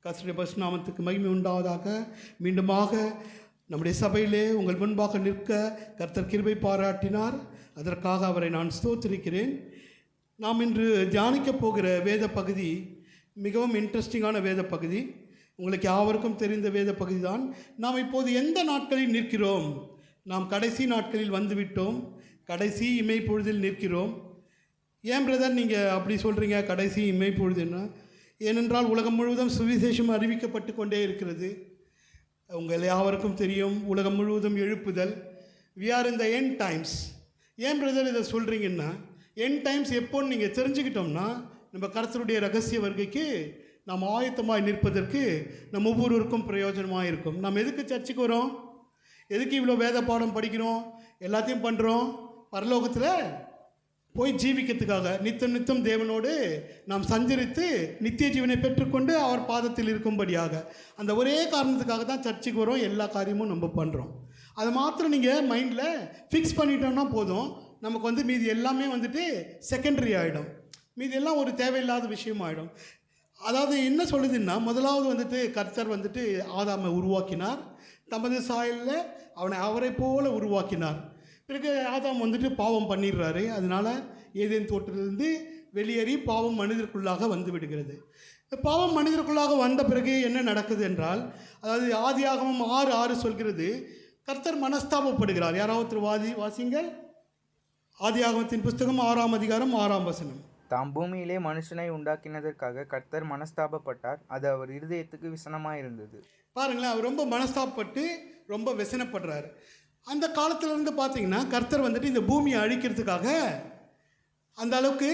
கர்த்தருடைய பரிசுத்த நாமத்துக்கு மகிமை உண்டாவதாக. மீண்டுமாக நம்முடைய சபையிலே உங்கள் முன்பாக நிற்க கர்த்தர் கிருபை பாராட்டினார். அதற்காக அவரை நான் ஸ்தோத்திரிக்கிறேன். நாம் இன்று தியானிக்கப் போகிற வேத பகுதி மிகவும் இன்ட்ரெஸ்டிங்கான வேத பகுதி. உங்களுக்கு யாவருக்கும் தெரிந்த வேத பகுதி தான். நாம் இப்போது எந்த நாட்களில் நிற்கிறோம்? நாம் கடைசி நாட்களில் வந்துவிட்டோம். கடைசி இமைப்பொழுதில் நிற்கிறோம். ஏன் பிரதர் நீங்கள் அப்படி சொல்கிறீங்க, கடைசி இமைப்பொழுதுன்னா? ஏனென்றால் உலகம் முழுவதும் சுவிசேஷம் அறிவிக்கப்பட்டு கொண்டே இருக்கிறது. உங்கள் யாவருக்கும் தெரியும், உலகம் முழுவதும் எழுப்புதல். We are in the end times. ஏன் பிரதர் இதை சொல்கிறீங்கன்னா, எண்ட் டைம்ஸ் எப்போன்னு நீங்கள் தெரிஞ்சுக்கிட்டோம்னா நம்ம கர்த்தருடைய ரகசிய வருகைக்கு நாம் ஆயத்தமாக நிற்பதற்கு நம்ம ஒவ்வொருவருக்கும் பிரயோஜனமாக இருக்கும். நம்ம எதுக்கு சர்ச்சுக்கு வரோம்? எதுக்கு இவ்வளோ வேத பாடம் படிக்கிறோம்? எல்லாத்தையும் பண்ணுறோம் பரலோகத்தில் போய் ஜீவிக்கிறதுக்காக. நித்தம் நித்தம் தேவனோடு நாம் சஞ்சரித்து நித்திய ஜீவனை பெற்றுக்கொண்டு அவர் பாதத்தில் இருக்கும்படியாக. அந்த ஒரே காரணத்துக்காக தான் சர்ச்சுக்கு வரோம். எல்லா காரியமும் நம்ம பண்ணுறோம். அதை மாத்திரம் நீங்கள் மைண்டில் ஃபிக்ஸ் பண்ணிட்டோம்னா போதும். நமக்கு மீதி எல்லாமே செகண்டரி ஆகிடும். மீதி எல்லாம் ஒரு தேவையில்லாத விஷயமாகிடும். அதாவது என்ன சொல்லுதுன்னா, முதலாவது கர்த்தர் ஆதாமை உருவாக்கினார். தமது சாயலில் அவரை போல உருவாக்கினார். பிறகு ஆதாம் பாவம் பண்ணிடுறாரு. அதனால் ஏதேன் தோட்டத்திலிருந்து வெளியேறி பாவம் மனிதருக்குள்ளாக வந்து விடுகிறது. பாவம் மனிதருக்குள்ளாக வந்த பிறகு என்ன நடக்குது என்றால், அதாவது ஆதியாகமம் 6:6 சொல்கிறது, கர்த்தர் மனஸ்தாபப்படுகிறார். யாராவது வாசிங்கள். ஆதியாகமத்தின் புஸ்தகம் 6ஆம் அதிகாரம் 6ஆம் வசனம். தாம் பூமியிலே மனுஷனை உண்டாக்கினதற்காக கர்த்தர் மனஸ்தாபப்பட்டார். அது அவர் இருதயத்துக்கு விசனமாக இருந்தது. பாருங்களேன், அவர் ரொம்ப மனஸ்தாபப்பட்டு ரொம்ப விசனப்படுறாரு. அந்த காலத்திலேருந்து பார்த்தீங்கன்னா கர்த்தர் இந்த பூமியை அழிக்கிறதுக்காக அந்த அளவுக்கு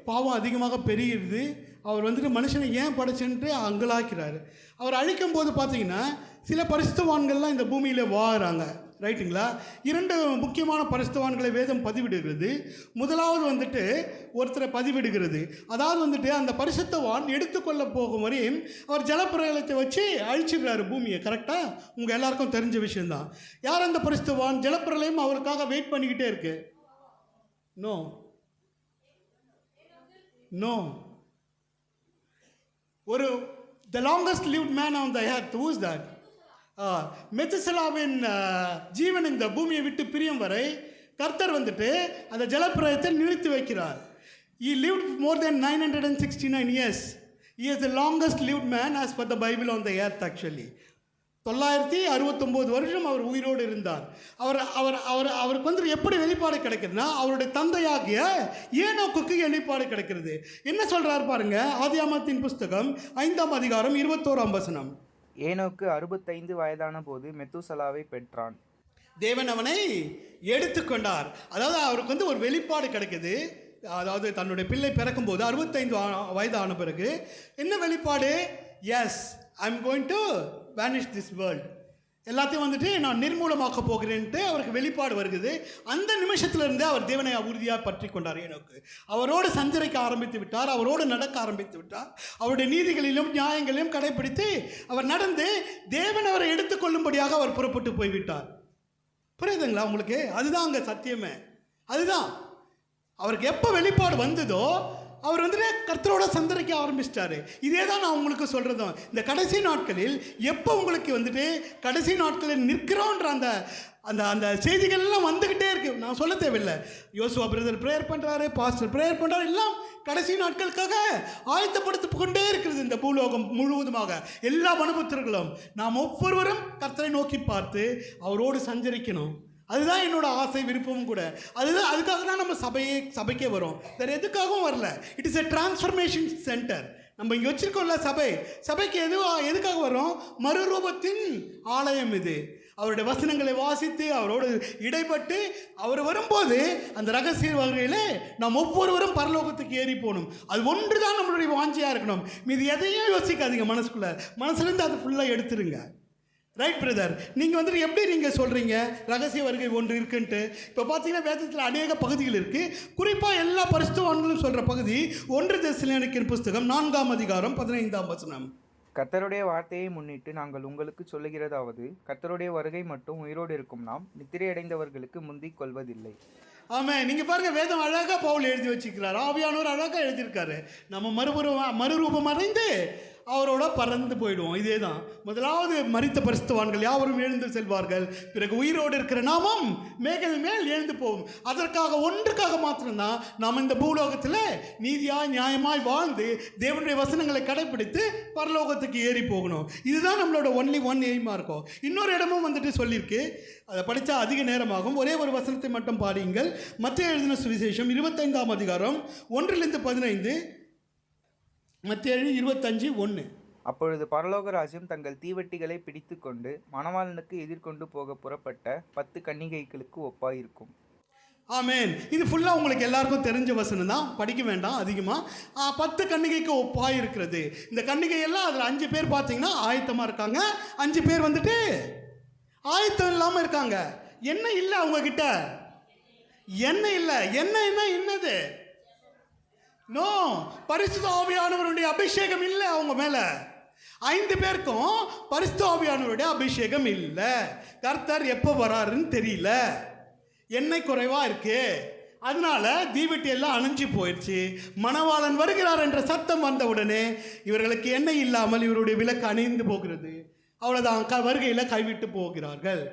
பாவம் அதிகமாக பெருகிறது. அவர் மனுஷனை ஏன் படைச்சுன்ட்டு அங்கலாக்கிறாரு. அவர் அழிக்கும் போது பார்த்தீங்கன்னா சில பரிசுத்தவான்கள்லாம் இந்த பூமியில் வாழுறாங்க. ரைட்டுங்களா? 2 முக்கியமான பரிசுத்தவான்களை வேதம் பதிவிடுகிறது. முதலாவது ஒருத்தரை பதிவிடுகிறது. அதாவது அந்த பரிசுத்தவான் எடுத்துக்கொள்ள போகும் வரையும் அவர் ஜலப்பிரளயத்தை வச்சு அழிச்சிடுறாரு பூமியை. கரெக்டாக உங்கள் எல்லாருக்கும் தெரிஞ்ச விஷயந்தான். யார் அந்த பரிசுத்தவான்? ஜலப்பிரளயம் அவருக்காக வெயிட் பண்ணிக்கிட்டே இருக்கு. நோ நோ ஒரு the longest lived man on the earth, who is that? மெத்துசலாவின் ஜீவன் இந்த பூமியை விட்டு பிரியும் வரை கர்த்தர் அந்த ஜலப்பிரளயத்தை நிறுத்தி வைக்கிறார். He lived more than 969 years. He is the longest lived man as per the Bible on the earth actually. 969 வருஷம் அவர் உயிரோடு இருந்தார். அவருக்கு எப்படி வெளிப்பாடு கிடைக்குதுன்னா, அவருடைய தந்தையாகிய ஏனோக்குக்கு வெளிப்பாடு கிடைக்கிறது. என்ன சொல்றார் பாருங்க, ஆதியாகமத்தின் புஸ்தகம் 5ஆம் அதிகாரம் 21ஆம் வசனம். ஏனோக்கு 65 வயதான போது மெத்துசலாவை பெற்றான். தேவன் அவனை எடுத்துக்கொண்டார். அதாவது அவருக்கு ஒரு வெளிப்பாடு கிடைக்குது. அதாவது தன்னுடைய பிள்ளை பிறக்கும்போது 65 வயதான பிறகு என்ன வெளிப்பாடு? Yes, I am going to vanish this world. எல்லாத்தையும் நான் நிர்மூலமாக்க போகிறேன்ட்டு அவருக்கு வெளிப்பாடு வருகிறது. அந்த நிமிஷத்திலிருந்தே அவர் தேவனை உறுதியாக பற்றி கொண்டார். ஏனோக்கு அவரோடு சஞ்சரிக்க ஆரம்பித்து விட்டார். அவரோடு நடக்க ஆரம்பித்து விட்டார். அவருடைய நீதிகளிலும் நியாயங்களிலும் கடைபிடித்து அவர் நடந்து தேவன் அவரை எடுத்துக்கொள்ளும்படியாக அவர் புறப்பட்டு போய்விட்டார். புரியுதுங்களா உங்களுக்கு? அதுதான் அங்கே சத்தியமே. அதுதான் அவருக்கு எப்போ வெளிப்பாடு வந்ததோ அவர் கர்த்தரோட சந்தரிக்க ஆரம்பிச்சிட்டாரு. இதே தான் நான் உங்களுக்கு சொல்கிறதும். இந்த கடைசி நாட்களில் எப்போ உங்களுக்கு கடைசி நாட்களில் நிற்கிறோன்ற அந்த அந்த அந்த செய்திகள்லாம் வந்துக்கிட்டே இருக்கு. நான் சொல்ல தேவையில்லை. யோசுவா பிரதர் ப்ரேயர் பண்ணுறாரு, பாஸ்டர் ப்ரேயர் பண்ணுறாரு. எல்லாம் கடைசி நாட்களுக்காக ஆயத்தப்படுத்தி கொண்டே இருக்கிறது இந்த பூலோகம் முழுவதுமாக. எல்லா மனுபுத்திரர்களும் நாம் ஒவ்வொருவரும் கர்த்தரை நோக்கி பார்த்து அவரோடு சஞ்சரிக்கணும். அதுதான் என்னோட ஆசை, விருப்பமும் கூட. அதுக்காக தான் நம்ம சபைக்கே வரோம். வேறு எதுக்காகவும் வரல. It is a transformation centre. நம்ம இங்கே வச்சுருக்கோம்ல சபைக்கு எதுக்காக வரோம்? மறுரூபத்தின் ஆலயம் இது. அவருடைய வசனங்களை வாசித்து அவரோடு இடைப்பட்டு அவர் வரும்போது அந்த ரகசிய வகையில் நாம் ஒவ்வொருவரும் பரலோகத்துக்கு ஏறி போகணும். அது ஒன்று தான் நம்மளுடைய வாஞ்சியாக இருக்கணும். மீது எதையும் யோசிக்காதீங்க. மனசுலேருந்து அதை ஃபுல்லாக எடுத்துருங்க. ரைட் பிரதர், நீங்கள் எப்படி நீங்கள் சொல்கிறீங்க ரகசிய வருகை ஒன்று இருக்குன்ட்டு? இப்போ பார்த்தீங்கன்னா வேதத்தில் அநேக பகுதிகள் இருக்குது. குறிப்பாக எல்லா பரிசுத்தவான்களும் சொல்கிற பகுதி 1 தெசலோனிக்கேயர் புஸ்தகம் 4ஆம் அதிகாரம் 15ஆம் வசனம். கர்த்தருடைய வார்த்தையை முன்னிட்டு நாங்கள் உங்களுக்கு சொல்லுகிறதாவது, கர்த்தருடைய வருகை மட்டும் உயிரோடு இருக்கும் நாம் நித்திரையடைந்தவர்களுக்கு முந்திக் கொள்வதில்லை. ஆமாம், நீங்கள் பாருங்கள், வேதம் அழகாக பவுல் எழுதி வச்சுக்கிறார். ஆவியானவர் அழகாக எழுதியிருக்காரு. நம்ம மறுரூபம் அடைந்து அவரோட பறந்து போயிடுவோம். இதே தான். முதலாவது மரித்த பரிசுத்தவான்கள் யாவரும் எழுந்து செல்வார்கள், பிறகு உயிரோடு இருக்கிற நாமும் மேகல் மேல் எழுந்து போவோம். அதற்காக ஒன்றுக்காக மாத்திரம்தான் நாம் இந்த பூலோகத்தில் நீதியாய் நியாயமாய் வாழ்ந்து தேவனுடைய வசனங்களை கடைபிடித்து பரலோகத்துக்கு ஏறி போகணும். இதுதான் நம்மளோட ஒன்லி ஒன் எய்மாக இருக்கும். இன்னொரு இடமும் வந்துட்டு சொல்லியிருக்கு, அதை படித்தா அதிக நேரமாகும். ஒரே ஒரு வசனத்தை மட்டும் பாடியுங்கள். மத்தேயு எழுதின சுவிசேஷம் 25ஆம் அதிகாரம் 1-15. மத்தேயு 25:1. அப்பொழுது பரலோக ராஜ்யம் தங்கள் தீவெட்டிகளை பிடித்து கொண்டு மணவாளனுக்கு எதிர்கொண்டு போக புறப்பட்ட 10 கன்னிகைகளுக்கு ஒப்பாயிருக்கும். ஆமேன். இது ஃபுல்லாக உங்களுக்கு எல்லாருக்கும் தெரிஞ்ச வசனம் தான், படிக்க வேண்டாம் அதிகமாக. 10 கன்னிகைக்கு ஒப்பாக இருக்கிறது. இந்த கன்னிகை எல்லாம் அதில் 5 பேர் பார்த்தீங்கன்னா ஆயத்தமாக இருக்காங்க, 5 பேர் வந்துட்டு ஆயத்தம் இல்லாமல் இருக்காங்க. என்ன இல்லை அவங்கக்கிட்ட? எண்ணெய் இல்லை. எண்ணெய்னா என்னது? நோ, பரிசுத்த ஆவியானவருடைய அபிஷேகம் இல்லை அவங்க மேலே. 5 பேருக்கும் பரிசுத்த ஆவியானவருடைய அபிஷேகம் இல்லை. கர்த்தர் எப்போ வராருன்னு தெரியல, எண்ணெய் குறைவாக இருக்கு. அதனால தீவெட்டி எல்லாம் அணைஞ்சு போயிடுச்சு. மணவாளன் வருகிறார் என்ற சத்தம் வந்த உடனே இவர்களுக்கு எண்ணெய் இல்லாமல் இவருடைய விளக்கு அணைந்து போகிறது. அவ்வளோதான், வருகையில் கைவிட்டு போகிறார்கள்.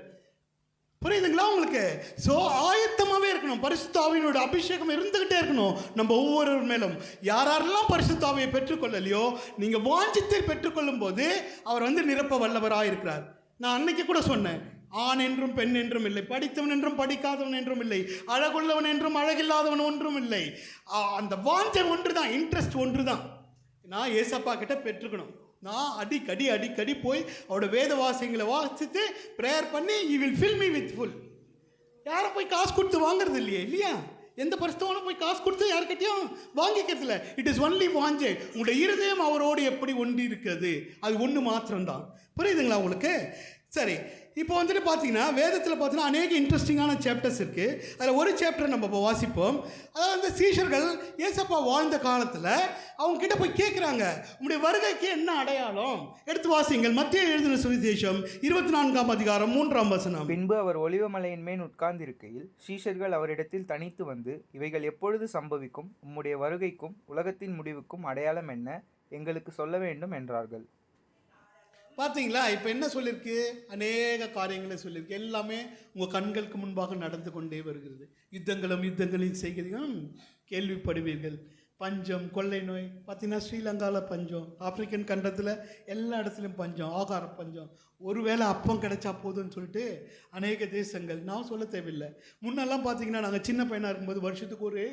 புரியுதுங்களா உங்களுக்கு? ஸோ ஆயத்தமாகவே இருக்கணும். பரிசுத்த ஆவியினோட அபிஷேகம் இருந்துக்கிட்டே இருக்கணும் நம்ம ஒவ்வொருவர் மேலும். யாரெல்லாம் பரிசுத்த ஆவியை பெற்றுக்கொள்ளலையோ, நீங்கள் வாஞ்சித்தை பெற்றுக்கொள்ளும் போது அவர் நிரப்ப வல்லவராக இருக்கிறார். நான் அன்னைக்கு கூட சொன்னேன், ஆண் என்றும் பெண் என்றும் இல்லை, படித்தவன் என்றும் படிக்காதவன் என்றும் இல்லை, அழகுள்ளவன் என்றும் அழகில்லாதவன் ஒன்றும் இல்லை. அந்த வாஞ்சை ஒன்று தான், இன்ட்ரெஸ்ட் ஒன்று தான். நான் ஏசப்பா கிட்ட பெற்றுக்கணும். நான் அடிக்கடி போய் அவரோட வேத வாசியங்களை வாசித்து ப்ரேயர் பண்ணி you will fill me with full. யாரும் போய் காசு கொடுத்து வாங்குறது இல்லையா? எந்த பரிசுத்தவானும் போய் காசு கொடுத்து யாருக்கிட்டையும் வாங்கிக்கிறது இல்லை. இட் இஸ் ஒன்லி வாஞ்சே. உங்களுடைய இருதயம் அவரோடு எப்படி ஒன்றி இருக்கிறது, அது ஒன்று மாத்திரம்தான். புரியுதுங்களா உங்களுக்கு? சரி, இப்போ பார்த்தீங்கன்னா வேதத்தில் பார்த்தீங்கன்னா அநேக இன்ட்ரெஸ்டிங்கான சாப்டர்ஸ் இருக்குது. அதில் ஒரு சாப்டர் நம்ம இப்போ வாசிப்போம். அதாவது சீஷர்கள் ஏசப்பா வாழ்ந்த காலத்தில் அவங்க கிட்ட போய் கேட்குறாங்க, உங்களுடைய வருகைக்கு என்ன அடையாளம்? எடுத்து வாசிங்கள். மத்தேயு எழுதின சுவிசேஷம் 24ஆம் அதிகாரம் 3ஆம் வசனம். பின்பு அவர் ஒலிவமலையின் மேல் உட்கார்ந்திருக்கையில் சீஷர்கள் அவரிடத்தில் தனித்து வந்து, இவைகள் எப்பொழுது சம்பவிக்கும்? உம்முடைய வருகைக்கும் உலகத்தின் முடிவுக்கும் அடையாளம் என்ன? எங்களுக்கு சொல்ல வேண்டும் என்றார்கள். பார்த்தீங்களா? இப்போ என்ன சொல்லியிருக்கு? அநேக காரியங்களை சொல்லியிருக்கு. எல்லாமே உங்கள் கண்களுக்கு முன்பாக நடந்து கொண்டே வருகிறது. யுத்தங்களையும் செய்கிறீர்கள், கேள்விப்படுவீர்கள். பஞ்சம், கொள்ளை நோய். பார்த்தீங்கன்னா ஸ்ரீலங்காவில் பஞ்சம், ஆப்பிரிக்கன் கண்டத்தில் எல்லா இடத்துலையும் பஞ்சம், ஆகார பஞ்சம். ஒருவேளை அப்பம் கிடைச்சா போதும்னு சொல்லிட்டு அநேக தேசங்கள், நான் சொல்ல தேவையில்லை. முன்னெல்லாம் பார்த்தீங்கன்னா நாங்கள் சின்ன பையனாக இருக்கும்போது வருஷத்துக்கு ஒரு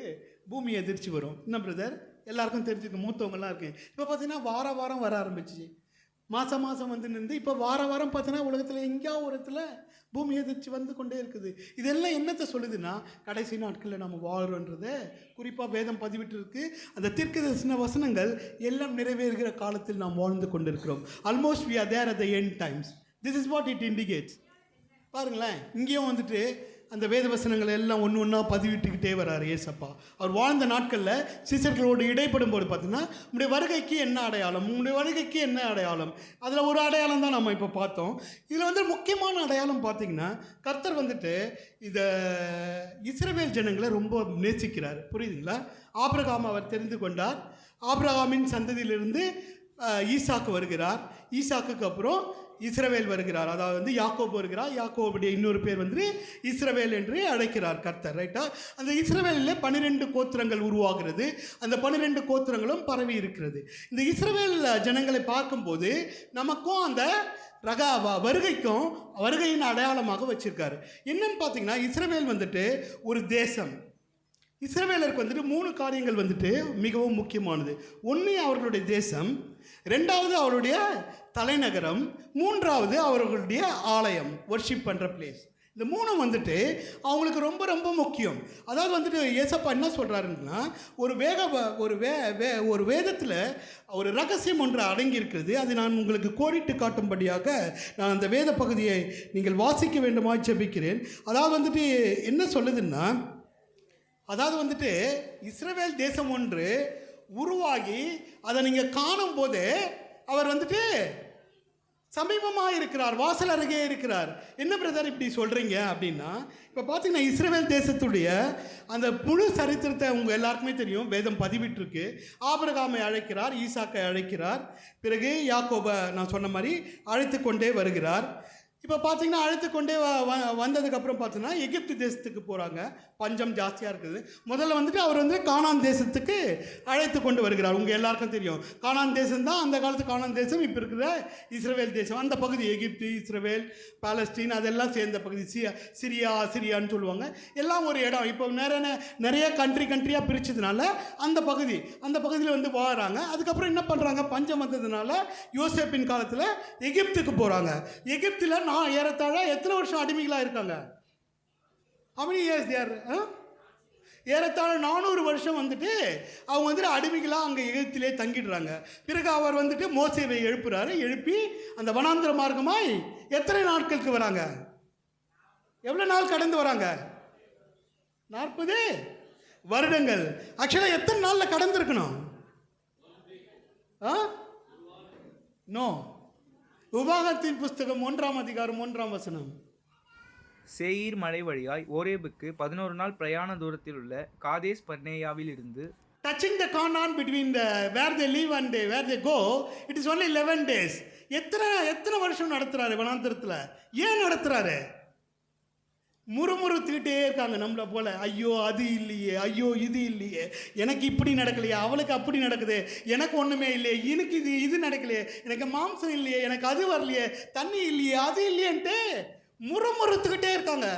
பூமி எதிர்ச்சி வரும். என்ன பிரதர், எல்லாருக்கும் தெரிஞ்சுக்க, மூத்தவங்கலாம் இருக்கு. இப்போ பார்த்தீங்கன்னா வாரம் வர ஆரம்பிச்சிச்சு. மாதம் நின்று இப்போ வாரம் பார்த்தீங்கன்னா உலகத்தில் எங்கேயாவது ஒரு இடத்துல பூமி எதிர்ச்சி வந்து கொண்டே இருக்குது. இதெல்லாம் என்னத்தை சொல்லுதுன்னா, கடைசி நாட்களில் நம்ம வாழ்கிறோன்றதை குறிப்பாக வேதம் பதிவிட்டு இருக்கு. அந்த தீர்க்கதரிசன வசனங்கள் எல்லாம் நிறைவேறுகிற காலத்தில் நாம் வாழ்ந்து கொண்டிருக்கிறோம். Almost we are there at the end times. This is what it indicates. பாருங்களேன், இங்கேயும் அந்த வேத வசனங்களை எல்லாம் ஒன்றா பதிவிட்டுக்கிட்டே வர்றாரு ஏசப்பா. அவர் வாழ்ந்த நாட்களில் சீசர்களோடு இடைப்படும் போது பார்த்தீங்கன்னா, உங்களுடைய வருகைக்கு என்ன அடையாளம், உங்களுடைய வருகைக்கு என்ன அடையாளம், அதில் ஒரு அடையாளம் தான் நம்ம இப்போ பார்த்தோம். இதில் முக்கியமான அடையாளம் பார்த்தீங்கன்னா, கர்த்தர் இதை இஸ்ரவேல் ஜனங்களை ரொம்ப நேசிக்கிறார். புரியுதுங்களா? ஆபிரகாம் அவர் தெரிந்து கொண்டார். ஆபிரகாமின் சந்ததியிலிருந்து ஈசாக்கு வருகிறார். ஈசாக்குக்கு அப்புறம் இஸ்ரவேல் வருகிறார். அதாவது யாக்கோபு வருகிறார். யாக்கோபுடைய இன்னொரு பேர் இஸ்ரவேல் என்று அழைக்கிறார் கர்த்தர். ரைட்டா? அந்த இஸ்ரவேலில் 12 கோத்திரங்கள் உருவாகிறது. அந்த 12 கோத்திரங்களும் பரவி இருக்கிறது. இந்த இஸ்ரவேல் ஜனங்களை பார்க்கும்போது நமக்கும் அந்த வருகைக்கும் வருகையின் அடையாளமாக வச்சிருக்காரு. என்னன்னு பார்த்தீங்கன்னா, இஸ்ரவேல் ஒரு தேசம். இஸ்ரவேலருக்கு 3 காரியங்கள் மிகவும் முக்கியமானது. ஒன்று அவர்களுடைய தேசம், 2வது அவருடைய தலைநகரம், 3வது அவர்களுடைய ஆலயம், வர்ஷிப் பண்ணுற பிளேஸ். இந்த 3 அவங்களுக்கு ரொம்ப ரொம்ப முக்கியம். அதாவது ஏசப்பா என்ன சொல்கிறாருன்னா, ஒரு வேதத்தில் ஒரு ரகசியம் ஒன்று அடங்கியிருக்கிறது. அது நான் உங்களுக்கு கோடிட்டு காட்டும்படியாக நான் அந்த வேத பகுதியை நீங்கள் வாசிக்க வேண்டுமாய் ஜெபிக்கிறேன். அதாவது என்ன சொல்லுதுன்னா, அதாவது இஸ்ரவேல் தேசம் ஒன்று உருவாகி அதை நீங்கள் காணும் போது அவர் சமீபமாக இருக்கிறார், வாசல் அருகே இருக்கிறார். என்ன பிரதர் இப்படி சொல்கிறீங்க அப்படின்னா, இப்போ பார்த்தீங்கன்னா இஸ்ரவேல் தேசத்துடைய அந்த முழு சரித்திரத்தை உங்கள் எல்லாருக்குமே தெரியும், வேதம் பதிவிட்டிருக்கு. ஆபிரகாமை அழைக்கிறார், ஈசாக்கை அழைக்கிறார், பிறகு யாக்கோபை நான் சொன்ன மாதிரி அழைத்து கொண்டே வருகிறார். இப்போ பார்த்தீங்கன்னா அழைத்து கொண்டே வந்ததுக்கப்புறம் பார்த்தீங்கன்னா எகிப்து தேசத்துக்கு போகிறாங்க. பஞ்சம் ஜாஸ்தியாக இருக்குது. முதல்ல வந்துட்டு அவர் வந்து கானான் தேசத்துக்கு அழைத்து கொண்டு வருகிறார். உங்கள் எல்லாருக்கும் தெரியும் கானான் தேசம் தான் அந்த காலத்து கானான் தேசம், இப்போ இருக்கிற இஸ்ரவேல் தேசம். அந்த பகுதி எகிப்து, இஸ்ரவேல், பாலஸ்தீன் அதெல்லாம் சேர்ந்த பகுதி. சிரியான்னு சொல்லுவாங்க. எல்லாம் ஒரு இடம். இப்போ நிறைய கண்ட்ரியாக பிரித்ததுனால அந்த பகுதியில் வந்து வாழறாங்க. அதுக்கப்புறம் என்ன பண்ணுறாங்க, பஞ்சம் வந்ததுனால யோசேப்பின் காலத்தில் எகிப்துக்கு போகிறாங்க. எகிப்தில் நான் ஏறத்தாழ எத்தனை வருஷம் அடிமைகளாக இருக்காங்க? அவனி இயர்ஸ் யார்? ஏறத்தாழ 400 வருஷம் வந்துட்டு அவங்க வந்துட்டு அடிமைகளாக அங்கே எகிப்திலே தங்கிடுறாங்க. பிறகு அவர் வந்துட்டு மோசேவை எழுப்பி அந்த வனாந்திர மார்க்கமாய் எத்தனை நாட்களுக்கு வராங்க? எவ்வளோ நாள் கடந்து வராங்க? 40 வருடங்கள். ஆக்சுவலாக எத்தனை நாளில் கடந்திருக்கணும்? நோ. உபாகத்தின் புஸ்தகம் 1ஆம் அதிகாரம் 1ஆம் வசனம். சேயீர் மலை வழியாய் ஓரேபுக்கு 11 நாள் பிரயாண தூரத்தில் உள்ள காதேஸ் பர்னேயாவில் இருந்து touching the Canaan between the where they live and where they go, it is only 11 days. எத்தனை வருஷம் நடத்துறாரு வனாந்தரத்தில்? ஏன் நடத்துறாரு? முறுமுறுத்துக்கிட்டே இருக்காங்க நம்மளை போல. ஐயோ அது இல்லையே, ஐயோ இது இல்லையே, எனக்கு இப்படி நடக்கலையே, அவளுக்கு அப்படி நடக்குது, எனக்கு ஒன்றுமே இல்லையே, எனக்கு இது நடக்கலையே, எனக்கு மாம்சம் இல்லையே, எனக்கு அது வரலையே, தண்ணி இல்லையே, அது இல்லையன்ட்டு முறுமுறுத்துக்கிட்டே இருக்காங்க.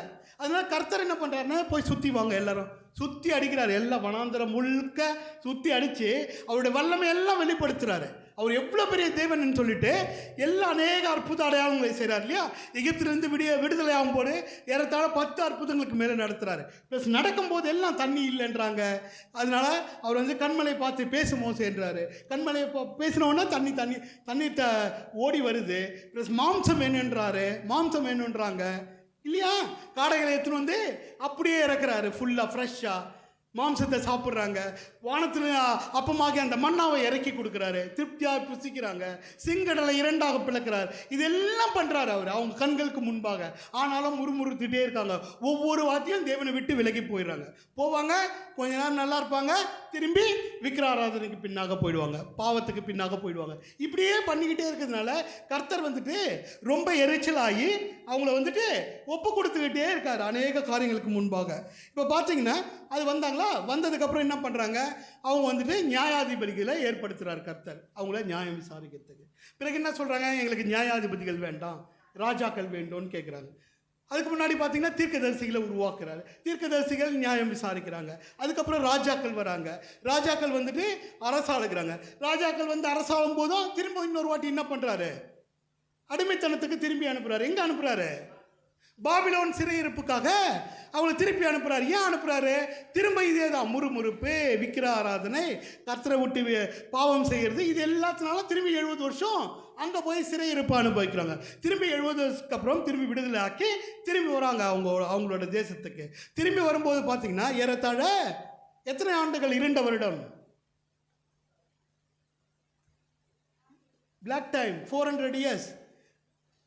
அதனால கர்த்தர் என்ன பண்ணுறாருன்னா, போய் சுற்றி வாங்க, எல்லாரும் சுற்றி அடிக்கிறாரு. எல்லாம் வனாந்தரம் முழுக்க சுற்றி அடித்து அவருடைய வல்லமை எல்லாம் வெளிப்படுத்துகிறாரு. அவர் எவ்வளோ பெரிய தேவன் சொல்லிட்டு அநேக அற்புத அடையாளங்களை செய்கிறார் இல்லையா? எகிப்திலிருந்து விடுதலை ஆகும் போது ஏறத்தாழ 10 அற்புதங்களுக்கு மேலே நடத்துகிறாரு. ப்ளஸ் நடக்கும்போது எல்லாம் தண்ணி இல்லைன்றாங்க. அதனால அவர் வந்து கண்மலை பார்த்து பேசும் மோசேன்றாரு. கண்மலை பேசினோன்னா தண்ணி ஓடி வருது. ப்ளஸ் மாம்சம் வேணுன்றாங்க இல்லையா? காடைகளை எடுத்துன்னு வந்து அப்படியே இறக்குறாரு, ஃபுல்லாக ஃப்ரெஷ்ஷாக மாம்சத்தை சாப்பிட்றாங்க. வானத்தில் அப்பமாகி அந்த மண்ணாவை இறக்கி கொடுக்குறாரு, திருப்தியாக புசிக்கிறாங்க. சிங்கடலை 2ஆக பிளக்கிறார். இதெல்லாம் பண்ணுறாரு அவர் அவங்க கண்களுக்கு முன்பாக. ஆனாலும் முறுமுறுத்துட்டே இருக்காங்க. ஒவ்வொரு வார்த்தையும் தேவனை விட்டு விலகி போவாங்க. கொஞ்ச நேரம் நல்லா இருப்பாங்க, திரும்பி விக்கிராராதனைக்கு பின்னாக போயிடுவாங்க, பாவத்துக்கு பின்னாக போயிடுவாங்க. இப்படியே பண்ணிக்கிட்டே இருக்கிறதுனால கர்த்தர் வந்துட்டு ரொம்ப எரிச்சலாகி அவங்கள வந்துட்டு ஒப்பு கொடுத்துக்கிட்டே இருக்கார் அநேக காரியங்களுக்கு முன்பாக. இப்போ பார்த்தீங்கன்னா அது வந்ததுக்கப்புறம் என்ன பண்ணுறாங்க, அவங்க வந்துட்டு நியாயாதிபதிகளை ஏற்படுத்துகிறார் கர்த்தர், அவங்கள நியாயம் விசாரிக்கிறதுக்கு. பிறகு என்ன சொல்கிறாங்க, எங்களுக்கு நியாயாதிபதிகள் வேண்டாம், ராஜாக்கள் வேண்டும்னு கேட்குறாங்க. அதுக்கு முன்னாடி பார்த்தீங்கன்னா தீர்க்கதரிசிகளை உருவாக்குறாரு. தீர்க்கதரிசிகள் நியாயம் விசாரிக்கிறாங்க. அதுக்கப்புறம் ராஜாக்கள் வராங்க. ராஜாக்கள் வந்துட்டு அரசாளுகிறாங்க. ராஜாக்கள் வந்து அரசாளும் போதும் திரும்ப இன்னொரு வாட்டி என்ன பண்ணுறாரு, அடிமைத்தனத்துக்கு திரும்பி அனுப்புகிறாரு. எங்கே அனுப்புகிறாரு? பாபிலோன் சிறையிருப்புக்காக அவங்களை திருப்பி அனுப்புகிறார். ஏன் அனுப்புகிறாரு? திரும்ப இதே தான் முறுமுறுப்பு, விக்கிர ஆராதனை, கர்த்தரை விட்டு பாவம் செய்கிறது, இது எல்லாத்தினாலும் திரும்பி 70 வருஷம் அங்கே போய் சிறையிருப்பு அனுபவிக்கிறாங்க. திரும்பி 70 வருஷத்துக்கு அப்புறம் திரும்பி விடுதலை ஆக்கி திரும்பி வராங்க அவங்களோட தேசத்துக்கு. திரும்பி வரும்போது பார்த்தீங்கன்னா ஏறத்தாழ எத்தனை ஆண்டுகள்? 2 வருடம். Black time 400 years.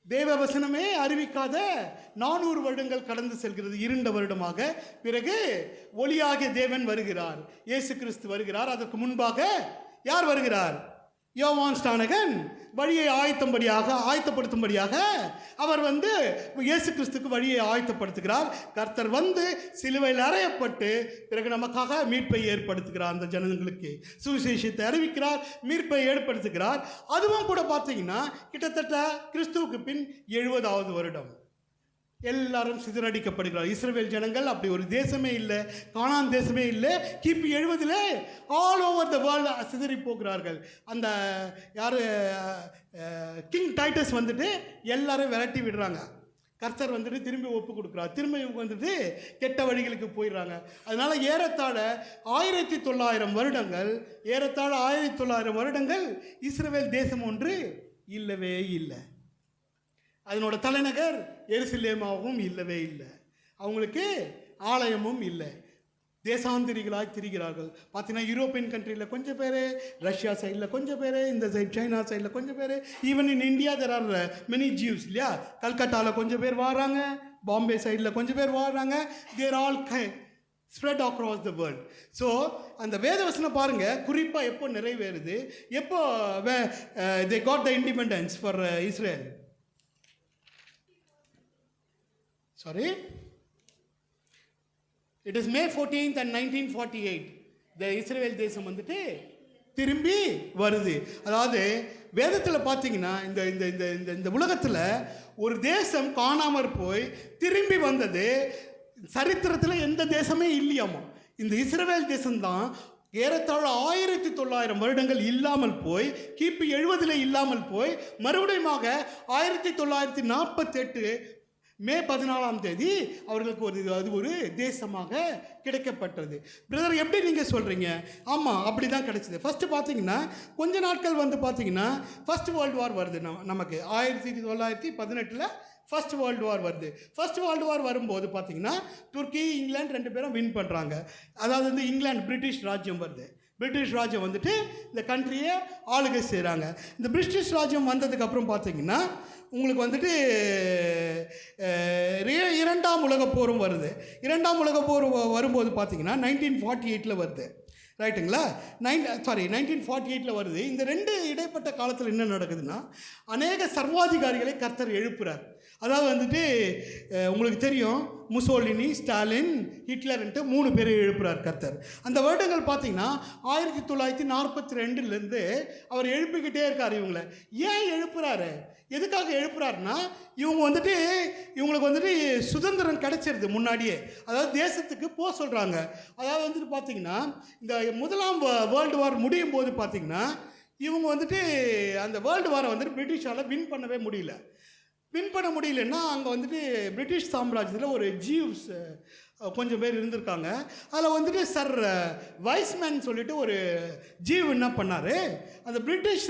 தேவ வசனமே அறிவிக்காத 400 வருடங்கள் கடந்து செல்கிறது, 2 வருடமாக. பிறகு ஒளியாகிய தேவன் வருகிறார், இயேசு கிறிஸ்து வருகிறார். அதற்கு முன்பாக யார் வருகிறார்? யோவான் ஸ்நானகன் வழியை ஆயத்தப்படுத்தும்படியாக அவர் வந்து இயேசு கிறிஸ்துக்கு வழியை ஆயத்தப்படுத்துகிறார். கர்த்தர் வந்து சிலுவையில் அறையப்பட்டு பிறகு நமக்காக மீட்பை ஏற்படுத்துகிறார். அந்த ஜனங்களுக்கு சுவிசேஷத்தை அறிவிக்கிறார், மீட்பை ஏற்படுத்துகிறார். அதுவும் கூட பார்த்தீங்கன்னா கிட்டத்தட்ட கிறிஸ்துவுக்கு பின் 70வது வருடம் எல்லாரும் சிதறடிக்கப்படுகிறார். இஸ்ரவேல் ஜனங்கள் அப்படி ஒரு தேசமே இல்லை, கானான் தேசமே இல்லை. கிபி 70 ஆல் ஓவர் த வேர்ல்டு சிதறி போகிறார்கள். அந்த யார் கிங் டைட்டஸ் வந்துட்டு எல்லாரும் விரட்டி விடுறாங்க. கர்த்தர் வந்துட்டு திரும்பி ஒப்பு கொடுக்குறார். திரும்பி வந்துட்டு கெட்ட வழிகளுக்கு போயிடுறாங்க. அதனால் ஏறத்தாழ 1900 வருடங்கள் இஸ்ரவேல் தேசம் ஒன்று இல்லவே இல்லை. அதனோட தலைநகர் எருசலேமாகவும் இல்லவே இல்லை. அவங்களுக்கு ஆலயமும் இல்லை. தேசாந்திரிகளாய் திரிகிறார்கள். பார்த்தீங்கன்னா யூரோப்பியன் கண்ட்ரியில் கொஞ்சம் பேர், ரஷ்யா சைடில் கொஞ்சம் பேர், இந்த சைட் சைனா சைடில் கொஞ்சம் பேர், even in India there are many Jews இல்லையா. கல்கட்டாவில் கொஞ்சம் பேர் வாராங்க, பாம்பே சைடில் கொஞ்சம் பேர் வாடுறாங்க. They're all spread across the world. So அந்த வேதவசனம் பாருங்கள், குறிப்பாக எப்போ நிறைவேறுது, எப்போ they got the independence for Israel. Sorry, it is May 14th and 1948 the Israel தேசம் வந்துட்டு திரும்பி வருது. அதாவது வேதத்தில் பார்த்தீங்கன்னா இந்த இந்த இந்த இந்த இந்த உலகத்தில் ஒரு தேசம் காணாமற் போய் திரும்பி வந்தது சரித்திரத்தில் எந்த தேசமே இல்லையாமா. இந்த இஸ்ரவேல் தேசம்தான் ஏறத்தாழ 1900 வருடங்கள் இல்லாமல் போய், கிபி 70 இல்லாமல் போய், மறுபடியும் 1948 May 14 அவர்களுக்கு அது ஒரு தேசமாக கிடைக்கப்பட்டது. பிரதர் எப்படி நீங்கள் சொல்கிறீங்க? ஆமாம், அப்படி தான் கிடைச்சிது. ஃபஸ்ட்டு பார்த்தீங்கன்னா கொஞ்ச நாட்கள் வந்து பார்த்தீங்கன்னா ஃபர்ஸ்ட் வேர்ல்டு வார் வருது. நமக்கு 1918 ஃபர்ஸ்ட் வேர்ல்டு வார் வருது. ஃபர்ஸ்ட் வேர்ல்டு வார் வரும்போது பார்த்தீங்கன்னா துர்க்கி, இங்கிலாந்து 2 பேரும் வின் பண்ணுறாங்க. அதாவது வந்து இங்கிலாந்து பிரிட்டிஷ் ராஜ்யம் வருது. பிரிட்டிஷ் ராஜ்யம் வந்துட்டு இந்த கண்ட்ரியை ஆளுகை செய்கிறாங்க. இந்த பிரிட்டிஷ் ராஜ்யம் வந்ததுக்கப்புறம் பார்த்தீங்கன்னா உங்களுக்கு வந்துட்டு 2ஆம் உலகப் போரும் வருது. 2ஆம் உலகப் போர் வரும்போது பார்த்தீங்கன்னா 1948 வருது. ரைட்டுங்களா? 1948 வருது. இந்த 2 இடைப்பட்ட காலத்தில் என்ன நடக்குதுன்னா, அநேக சர்வாதிகாரிகளை கர்த்தர் எழுப்புறார். அதாவது வந்துட்டு உங்களுக்கு தெரியும், முசோலினி, ஸ்டாலின், ஹிட்லர்ன்ட்டு 3 பேரை எழுப்புறார் கர்த்தர். அந்த வருடங்கள் பார்த்தீங்கன்னா 1942 அவர் எழுப்பிக்கிட்டே இருக்கார் இவங்களை. ஏன் எழுப்புறாரு? எதுக்காக எழுப்புறாருன்னா, இவங்களுக்கு வந்துட்டு சுதந்திரம் கிடைச்சிருது முன்னாடியே. அதாவது தேசத்துக்கு போக சொல்கிறாங்க. அதாவது வந்துட்டு பார்த்தீங்கன்னா இந்த 1ஆம் வேர்ல்டு வார் முடியும் போது பார்த்தீங்கன்னா இவங்க வந்துட்டு அந்த வேர்ல்டு வாரை வந்துட்டு பிரிட்டிஷால் வின் பண்ணவே முடியல. வின் பண்ண முடியலன்னா அங்கே வந்துட்டு பிரிட்டிஷ் சாம்ராஜ்யத்தில் ஒரு ஜீவ்ஸ் கொஞ்சம் பேர் இருந்திருக்காங்க. அதில் வந்துட்டு சர் வைஸ்மேன் சொல்லிட்டு ஒரு ஜீவ் என்ன பண்ணார், அந்த பிரிட்டிஷ்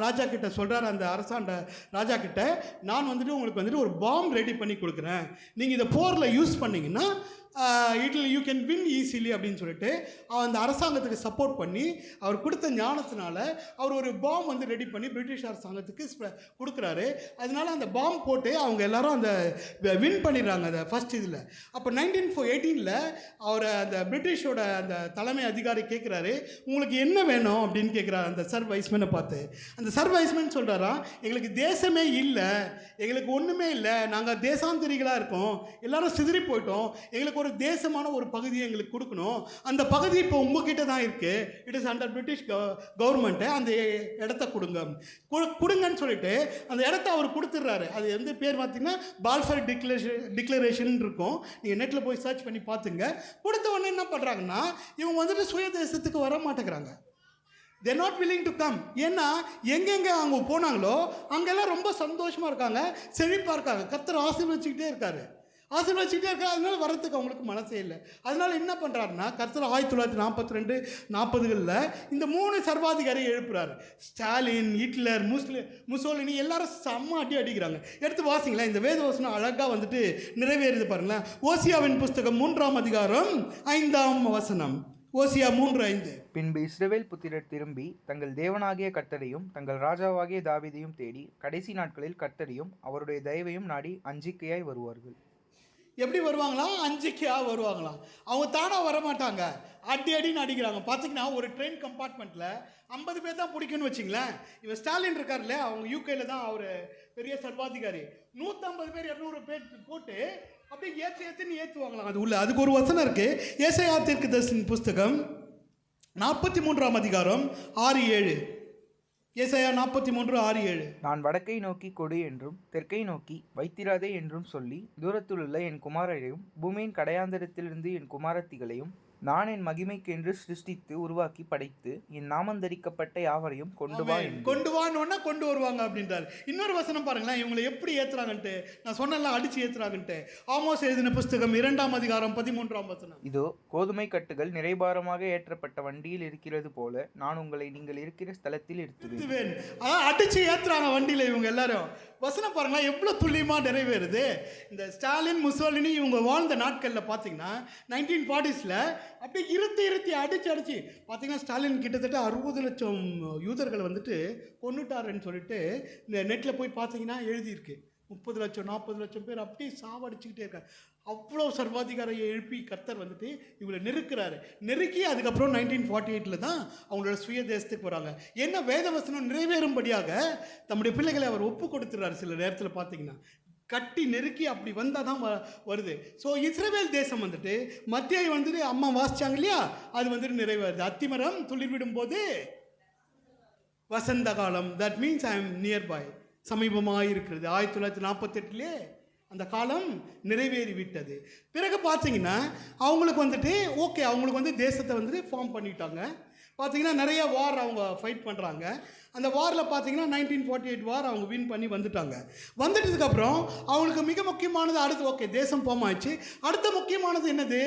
ராஜா கிட்ட சொல்கிறார், அந்த அரசாண்ட ராஜா கிட்ட, நான் வந்துட்டு உங்களுக்கு வந்துட்டு ஒரு பாம் ரெடி பண்ணி கொடுக்குறேன், நீங்கள் இதை போரில் யூஸ் பண்ணிங்கன்னா யூ கேன் வின் ஈஸிலி அப்படின்னு சொல்லிட்டு அந்த அரசாங்கத்துக்கு சப்போர்ட் பண்ணி அவர் கொடுத்த ஞானத்தினால அவர் ஒரு பாம் வந்து ரெடி பண்ணி பிரிட்டிஷ் அரசாங்கத்துக்கு கொடுக்குறாரு. அதனால அந்த பாம் போட்டு அவங்க எல்லாரும் அந்த வின் பண்ணிடுறாங்க அந்த ஃபர்ஸ்ட் இதில். அப்போ 1918 அவர் அந்த பிரிட்டிஷோட அந்த தலைமை அதிகாரி கேட்குறாரு, உங்களுக்கு என்ன வேணும் அப்படின்னு கேட்குறாரு அந்த சர் வைஸ்மேனை பார்த்து. அந்த சர் வைஸ்மேன் சொல்கிறாரா, எங்களுக்கு தேசமே இல்லை, எங்களுக்கு ஒன்றுமே இல்லை, நாங்கள் தேசாந்திரிகளாக இருக்கோம், எல்லாரும் சிதறி போயிட்டோம், எங்களுக்கு ஒரு தேசமான ஒரு பகுதியை எங்களுக்கு கொடுக்கணும், அந்த பகுதி இப்போ உங்ககிட்ட தான் இருக்குது, it is under British government, அந்த இடத்த கொடுங்கன்னு சொல்லிட்டு அந்த இடத்த அவர் கொடுத்துட்றாரு. அது வந்து பேர் பார்த்தீங்கன்னா பால்ஃபர் டிக்ளரேஷன் இருக்கும், நீங்கள் நெட்டில் போய் சர்ச் பண்ணி பார்த்துங்க. கொடுத்த உடனே என்ன பண்ணுறாங்கன்னா இவங்க வந்துட்டு சுய தேசத்துக்கு வர மாட்டேங்கிறாங்க. They're not willing to come. ஏன்னா எங்கெங்கே அவங்க போனாங்களோ அங்கெல்லாம் ரொம்ப சந்தோஷமாக இருக்காங்க, செழிப்பாக இருக்காங்க, கர்த்தர் ஆசீர்வதிச்சுக்கிட்டே இருக்காரு. அதனால வரத்துக்கு அவங்களுக்கு மனசே இல்லை. அதனால என்ன பண்ணுறாருன்னா கர்த்தர் 1942-40 இந்த 3 சர்வாதிகாரியை எழுப்புறாரு. ஸ்டாலின், ஹிட்லர், முசோலினி எல்லாரும் செம்ம அடிக்கிறாங்க. எடுத்து வாசிங்களேன், இந்த வேதவசனம் அழகாக வந்துட்டு நிறைவேறுது பாருங்களேன். ஓசியாவின் புஸ்தகம் 3ஆம் அதிகாரம் 5ஆம் வசனம். ஓசியா 3:5. பின்பு இஸ்ரவேல் புத்திரர் திரும்பி தங்கள் தேவனாகிய கர்த்தரையும் தங்கள் ராஜாவாகிய தாவீதையும் தேடி கடைசி நாட்களில் கர்த்தரையும் அவருடைய தயவையும் நாடி அஞ்சிக்கையாய் வருவார்கள். எப்படி வருவாங்களாம்? அஞ்சிக்கையாக வருவாங்களாம். அவங்க தானாக வரமாட்டாங்க, அடின்னு அடிக்கிறாங்க. பார்த்தீங்கன்னா ஒரு ட்ரெயின் கம்பார்ட்மெண்ட்டில் 50 பேர் தான் பிடிக்குன்னு வச்சிங்களேன். இவன் ஸ்டாலின் இருக்கார்ல, அவங்க யூகேல தான் அவர் பெரிய சர்வாதிகாரி. 150 பேர் 200 பேர் போட்டு அப்படியே ஏற்றுன்னு ஏற்றுவாங்களாம். அது உள்ள அதுக்கு ஒரு வசனம் இருக்குது. ஏசாயா தீர்க்கதரிசியின் புஸ்தகம் 43ஆம் அதிகாரம் 6-7. ஏசாயா 43:6-7. நான் வடக்கை நோக்கி கொடு என்றும் தெற்கை நோக்கி வைத்திராதே என்றும் சொல்லி தூரத்திலுள்ள என் குமாரரையும் பூமியின் கடையாந்தரத்திலிருந்து என் குமாரத்திகளையும் நான் என் மகிமைக்கென்று சிருஷ்டித்து உருவாக்கி படைத்து என் நாமந்தரிக்கப்பட்ட யாவரையும் கொண்டு வான்னு கொண்டு வருவாங்க அப்படின்றார். இன்னொரு வசனம் பாருங்களேன், இவங்களை எப்படி ஏற்றுறாங்கன்ட்டு. நான் சொன்னலாம் அடிச்சு ஏற்றுறாங்கன்ட்டு. ஆமோஸ் எழுதின புஸ்தகம் 2ஆம் அதிகாரம் 13ஆம் வசனம். இதோ கோதுமை கட்டுகள் நிறைபாரமாக ஏற்றப்பட்ட வண்டியில் இருக்கிறது போல நான் உங்களை நீங்கள் இருக்கிற ஸ்தலத்தில் இருத்துவேன். அடிச்சு ஏற்றுறாங்க வண்டியில் இவங்க எல்லாரும். வசனம் பாருங்களா எவ்வளோ துல்லியமாக நிறைவேறுது. இந்த ஸ்டாலின், முசோலினி இவங்க வாழ்ந்த நாட்களில் பார்த்தீங்கன்னா 1940s அப்படியே இருத்தி அடிச்சு பார்த்தீங்கன்னா ஸ்டாலின் கிட்டத்தட்ட 60 லட்சம் யூதர்களை வந்துட்டு கொன்னுட்டாருன்னு சொல்லிட்டு இந்த நெட்டில் போய் பார்த்தீங்கன்னா எழுதியிருக்கு. 30 லட்சம் 40 லட்சம் பேர் அப்படியே சாவடிச்சுக்கிட்டே இருக்காங்க. அவ்வளோ சர்வாதிகாரியை எழுப்பி கர்த்தர் வந்துட்டு இவங்களை நெருக்கிறாரு. நெருக்கி அதுக்கப்புறம் 1948 தான் அவங்களோட சுய தேசத்துக்கு வராங்க. என்ன வேதவசனம் நிறைவேறும்படியாக தம்முடைய பிள்ளைகளை அவர் ஒப்பு கொடுத்துறாரு. சில நேரத்தில் பார்த்தீங்கன்னா கட்டி நெருக்கி அப்படி வந்தால் தான் வருது. ஸோ இஸ்ரவேல் தேசம் வந்துட்டு மத்திய வந்துட்டு அம்மா வாசிச்சாங்க இல்லையா, அது வந்துட்டு நிறைவேறுது. அத்திமரம் துளிர்விடும் போது வசந்த காலம், that means I am nearby, சமீபமாக இருக்கிறது. 1948 அந்த காலம் நிறைவேறி விட்டது. பிறகு பார்த்தீங்கன்னா அவங்களுக்கு வந்துட்டு ஓகே, அவங்களுக்கு வந்து தேசத்தை வந்துட்டு ஃபார்ம் பண்ணிட்டாங்க. பார்த்தீங்கன்னா நிறைய வார் அவங்க ஃபைட் பண்ணுறாங்க. அந்த வாரில் பார்த்தீங்கன்னா 1948 வார் அவங்க வின் பண்ணி வந்துட்டாங்க. வந்துட்டதுக்கப்புறம் அவங்களுக்கு மிக முக்கியமானது அடுத்து ஓகே தேசம் ஃபார்ம் ஆயிடுச்சு. அடுத்த முக்கியமானது என்னது?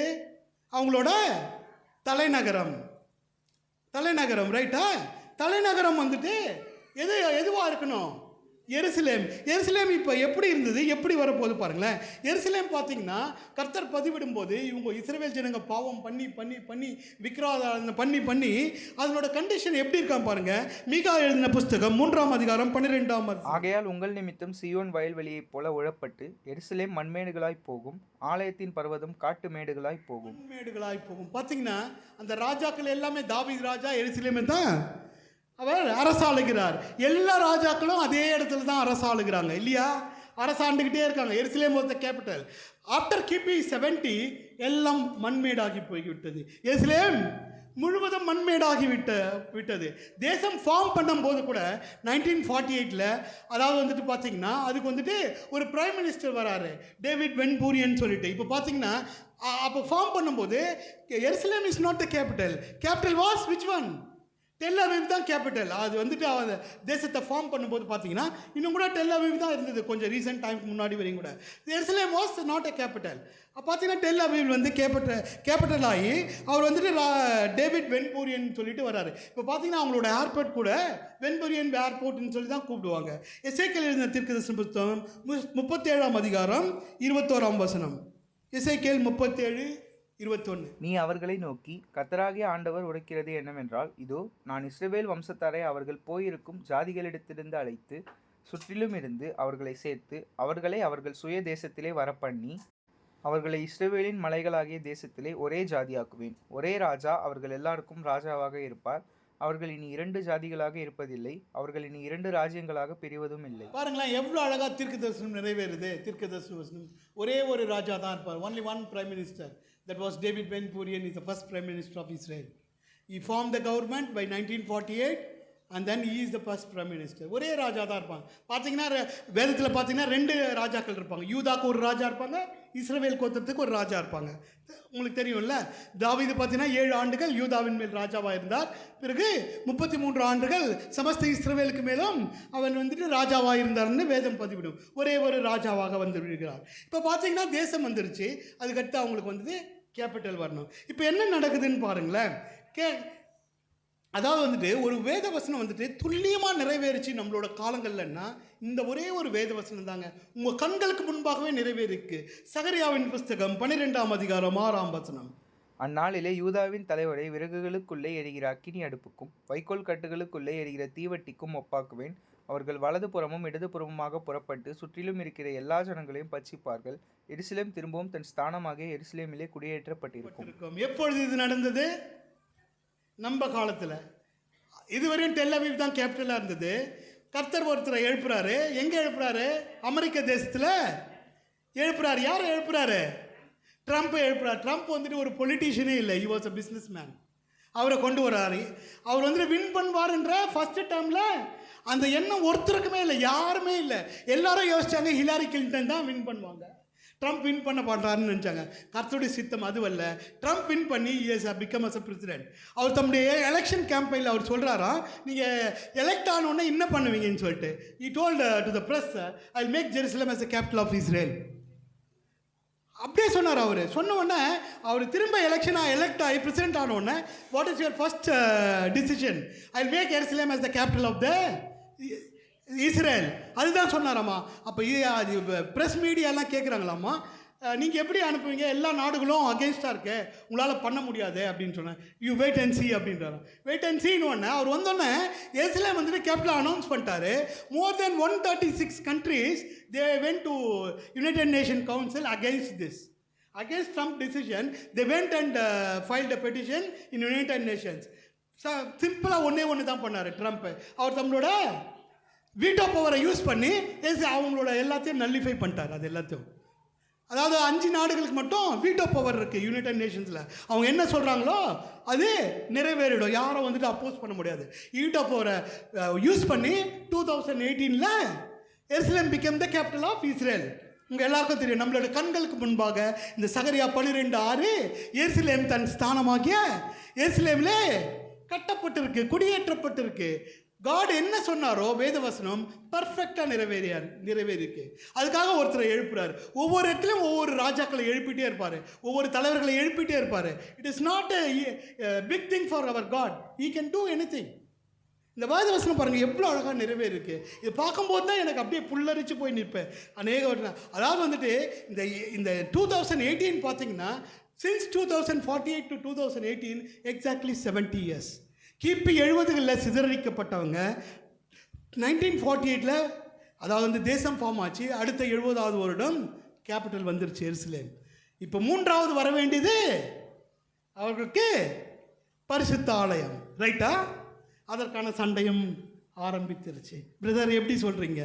அவங்களோட தலைநகரம் ரைட்டா? தலைநகரம் வந்துட்டு எதுவாக இருக்கணும்? எருசலேம் இப்போ எப்படி இருந்தது, எப்படி வரப்போகுது பாருங்களேன். எருசலேம் பார்த்தீங்கன்னா கர்த்தர் பதிவிடும் போது இவங்க இஸ்ரவேல் ஜனங்க பாவம் பண்ணி விக்கிராராதனை பண்ணி அதனோட கண்டிஷன் எப்படி இருக்கான் பாருங்க. மீகா எழுதின புஸ்தகம் 3ஆம் அதிகாரம் 12ஆம் வசனம். ஆகையால் உங்கள் நிமித்தம் சியோன் வயல்வெளியைப் போல உழப்பட்டு எருசலேம் மண்மேடுகளாய் போகும், ஆலயத்தின் பர்வதம் காட்டு மேடுகளாய் போகும். பார்த்தீங்கன்னா அந்த ராஜாக்கள் எல்லாமே தாவீது ராஜா எருசலேமே தான் அவர் அரசாளுகிறார். எல்லா ராஜாக்களும் அதே இடத்துல தான் அரசாளுகிறாங்க இல்லையா? அரசாண்டுக்கிட்டே இருக்காங்க. எருசலேம் வாஸ் தி கேபிட்டல். ஆஃப்டர் கிபி 70 எல்லாம் மண்மேடாகி போய்விட்டது. எருசலேம் முழுவதும் மண்மேடாகி விட்டது. தேசம் ஃபார்ம் பண்ணும்போது கூட 1948 அதாவது வந்துட்டு பார்த்தீங்கன்னா அதுக்கு வந்துட்டு ஒரு பிரைம் மினிஸ்டர் வராரு, டேவிட் பென் கூரியன் சொல்லிட்டு. இப்போ பார்த்தீங்கன்னா அப்போ ஃபார்ம் பண்ணும்போது எருசலேம் is not the capital was which one? Tel Aviv தான் கேபிட்டல். அது வந்துட்டு அவன் தேசத்தை ஃபார்ம் பண்ணும்போது பார்த்தீங்கன்னா இன்னும் கூட டெல் அவீவ் தான் இருந்தது. கொஞ்சம் ரீசெண்ட் டைமுக்கு முன்னாடி வரையும் கூட எருசலேம் வாஸ் நாட் எ கேபிட்டல். பார்த்தீங்கன்னா டெல் அவீவ் வந்து கேபிட்டல் ஆகி அவர் வந்துட்டு டேவிட் பென் கூரியன் சொல்லிட்டு வராரு. இப்போ பார்த்தீங்கன்னா அவங்களோட ஏர்போர்ட் கூட பென் கூரியன் ஏர்போர்ட்னு சொல்லி தான் கூப்பிடுவாங்க. எசேக்கியேல் எழுதின தீர்க்கதரிசன புத்தகம் 37ஆம் அதிகாரம் 21ஆம் வசனம். எசேக்கியேல் 37:21. நீ அவர்களை நோக்கி, கர்த்தராகிய ஆண்டவர் உரைக்கிறது என்னவென்றால், இதோ நான் இஸ்ரவேல் வம்சத்தாரை அவர்கள் போயிருக்கும் ஜாதிகளிடத்திலிருந்து அழைத்து சுற்றிலும் இருந்து அவர்களை சேர்த்து அவர்களை அவர்கள் சுய தேசத்திலே வரப்பண்ணி அவர்களை இஸ்ரவேலின் மலைகளாகிய தேசத்திலே ஒரே ஜாதியாக்குவேன். ஒரே ராஜா அவர்கள் எல்லாருக்கும் ராஜாவாக இருப்பார். அவர்கள் இனி 2 ஜாதிகளாக இருப்பதில்லை. அவர்கள் இனி 2 ராஜ்யங்களாக பிரிவதும் இல்லை. பாருங்களேன் எவ்வளோ அழகாக தீர்க்க தரிசனம் நிறைவேறுது. தீர்க்க தரிசனம் ஒரே ஒரு ராஜா தான் இருப்பார். Only one prime minister. That was David Ben Gurion, is the first prime minister of Israel. He formed the government by 1948 and then he is the first prime minister. ஒரே ராஜா தான் இருப்பாங்க. பார்த்தீங்கன்னா வேதத்தில் பார்த்தீங்கன்னா 2 ராஜாக்கள் இருப்பாங்க. யூதாக்கு ஒரு ராஜா இருப்பாங்க, இஸ்ரவேல் கோத்திரத்துக்கு ஒரு ராஜா இருப்பாங்க. உங்களுக்கு தெரியும்ல, தாவீது பார்த்தீங்கன்னா 7 ஆண்டுகள் யூதாவின் மேல் ராஜாவாக இருந்தார். பிறகு 33 ஆண்டுகள் சமஸ்த இஸ்ரவேலுக்கு மேலும் அவன் வந்துட்டு ராஜாவாக இருந்தார்னு வேதம் பதிவிடும். ஒரே ஒரு ராஜாவாக வந்து விடுகிறார். இப்போ பார்த்தீங்கன்னா தேசம் வந்துருச்சு. அதுக்கடுத்து அவங்களுக்கு வந்துட்டு கேபிட்டல் வரணும். இப்போ என்ன நடக்குதுன்னு பாருங்களேன். அதாவது வந்துட்டு ஒரு வேத வசனம் வந்துட்டு துல்லியமாக நிறைவேறிச்சு நம்மளோட காலங்கள்லன்னா இந்த ஒரே ஒரு வேத வசனம் தாங்க உங்கள் கண்களுக்கு முன்பாகவே நிறைவேறிருக்கு. சகரியாவின் புஸ்தகம் 12ஆம் அதிகாரம் 6ஆம் வசனம். அந்நாளிலே யூதாவின் தலைவரை விறகுகளுக்குள்ளே எரிகிற அக்கினி அடுப்புக்கும் வைக்கோல் கட்டுகளுக்குள்ளே எரிகிற தீவட்டிக்கும் ஒப்பாக்குவேன். அவர்கள் வலது புறமும் இடது புறமுமாக புறப்பட்டு சுற்றிலும் இருக்கிற எல்லா ஜனங்களையும் பட்சிப்பார்கள். எருசலேம் திரும்பவும் தன் ஸ்தானமாக எருசலேமிலே குடியேற்றப்பட்டிருக்கும். எப்பொழுது இது நடந்தது? நம்ம காலத்தில். இதுவரையும் டெல் அவீவ் தான் கேபிட்டலாக இருந்தது. கர்த்தர் ஒருத்தரை எழுப்புறாரு. எங்கே எழுப்புறாரு? அமெரிக்க தேசத்தில் எழுப்புறாரு. யார் எழுப்புறாரு? ட்ரம்ப் எழுப்புறாரு. ட்ரம்ப் வந்துட்டு ஒரு பொலிட்டீஷியனே இல்லை. He was a business man. அவரை கொண்டு வர்றாரு. அவர் வந்துட்டு வின் பண்ணுவார்ன்ற ஃபஸ்ட்டு டைமில் அந்த எண்ணம் ஒருத்தருக்குமே இல்லை, யாருமே இல்லை. எல்லாரும் யோசிச்சாங்க ஹிலாரி கிளின்டன் தான் வின் பண்ணுவாங்க, ட்ரம்ப் வின் பண்ண பண்ணுறாருன்னு நினச்சாங்க. கர்த்தருடைய சித்தம் அதுவல்ல. ட்ரம்ப் வின் பண்ணி is become as a president. அவர் தம்முடைய எலெக்ஷன் கேம்பெயினில் அவர் சொல்கிறாராம், நீங்கள் எலெக்ட் ஆனோடனே என்ன பண்ணுவீங்கன்னு சொல்லிட்டு. he told to the press, I'll make Jerusalem as the capital of Israel. அப்படியே சொன்னார் அவர். சொன்ன உடனே அவர் திரும்ப எலெக்ட் ஆகி பிரசிடென்ட் ஆன உடனே what is your first decision? I make Jerusalem as the capital of the Israel. அதுதான் சொன்னாராம்மா. அப்போ ப்ரெஸ் மீடியாலாம் கேட்குறாங்களாம்மா, நீங்கள் எப்படி அனுப்புவீங்க, எல்லா நாடுகளும் அகேன்ஸ்டாக இருக்கு, உங்களால் பண்ண முடியாது அப்படின்னு சொன்னேன். யூ வெயிட் அண்ட் சி அப்படின்றாரு. வெயிட் அண்ட் சீன்னு ஒன்று அவர் வந்தோடனே எருசலேம் வந்துட்டு கேபிட்டல் அனௌன்ஸ் பண்ணிட்டாரு. மோர் தென் 136 countries they went to United Nations Council against this. Against Trump decision, they went and filed a petition in United Nations. சிம்பிளாக ஒன்று தான் பண்ணார் ட்ரம்ப். அவர் தங்களோட வீட்டோ பவரை யூஸ் பண்ணி அவங்களோட எல்லாத்தையும் நல்லிஃபை பண்ணிட்டார். அது எல்லாத்தையும், அதாவது 5 நாடுகளுக்கு மட்டும் வீட்டோ பவர் இருக்குது யுனைடெட் நேஷன்ஸில். அவங்க என்ன சொல்கிறாங்களோ அது நிறைவேறிடும், யாரும் வந்துட்டு அப்போஸ் பண்ண முடியாது. வீட்டோ பவரை யூஸ் பண்ணி 2018 எருசலேம் became the capital of Israel. உங்கள் எல்லாருக்கும் தெரியும், நம்மளோட கண்களுக்கு முன்பாக இந்த சகரியா 12:6 எருசலேம் தன் ஸ்தானமாகிய எருசலேமில் கட்டப்பட்டிருக்கு, குடியேற்றப்பட்டிருக்கு. காட் என்ன சொன்னாரோ வேதவசனம் பர்ஃபெக்டாக நிறைவேறிருக்கு. அதுக்காக ஒருத்தரை எழுப்புறாரு. ஒவ்வொரு இடத்துலையும் ஒவ்வொரு ராஜாக்களை எழுப்பிட்டே இருப்பார், ஒவ்வொரு தலைவர்களை எழுப்பிட்டே இருப்பார். It is not a big thing for our God. He can do anything. இந்த வேதவசனம் பாருங்கள் எவ்வளோ அழகாக நிறைவேறிருக்கு. இது பார்க்கும்போது தான் எனக்கு அப்படியே புல்லரிச்சு போய் நிற்பேன். அதாவது வந்துட்டு இந்த 2018 பார்த்தீங்கன்னா, சின்ஸ் 2048 to 2018 எக்ஸாக்ட்லி 70 years. கிபி 70களில் சிதறடிக்கப்பட்டவங்க 1948 அதாவது வந்து தேசம் ஃபார்ம் ஆச்சு. அடுத்த 70வது வருடம் கேபிட்டல் வந்துருச்சு எருசலேம். இப்போ 3வது வர வேண்டியது அவர்களுக்கு பரிசுத்த ஆலயம், ரைட்டா? அதற்கான சண்டையும் ஆரம்பித்திருச்சு. பிரதர் எப்படி சொல்கிறீங்க?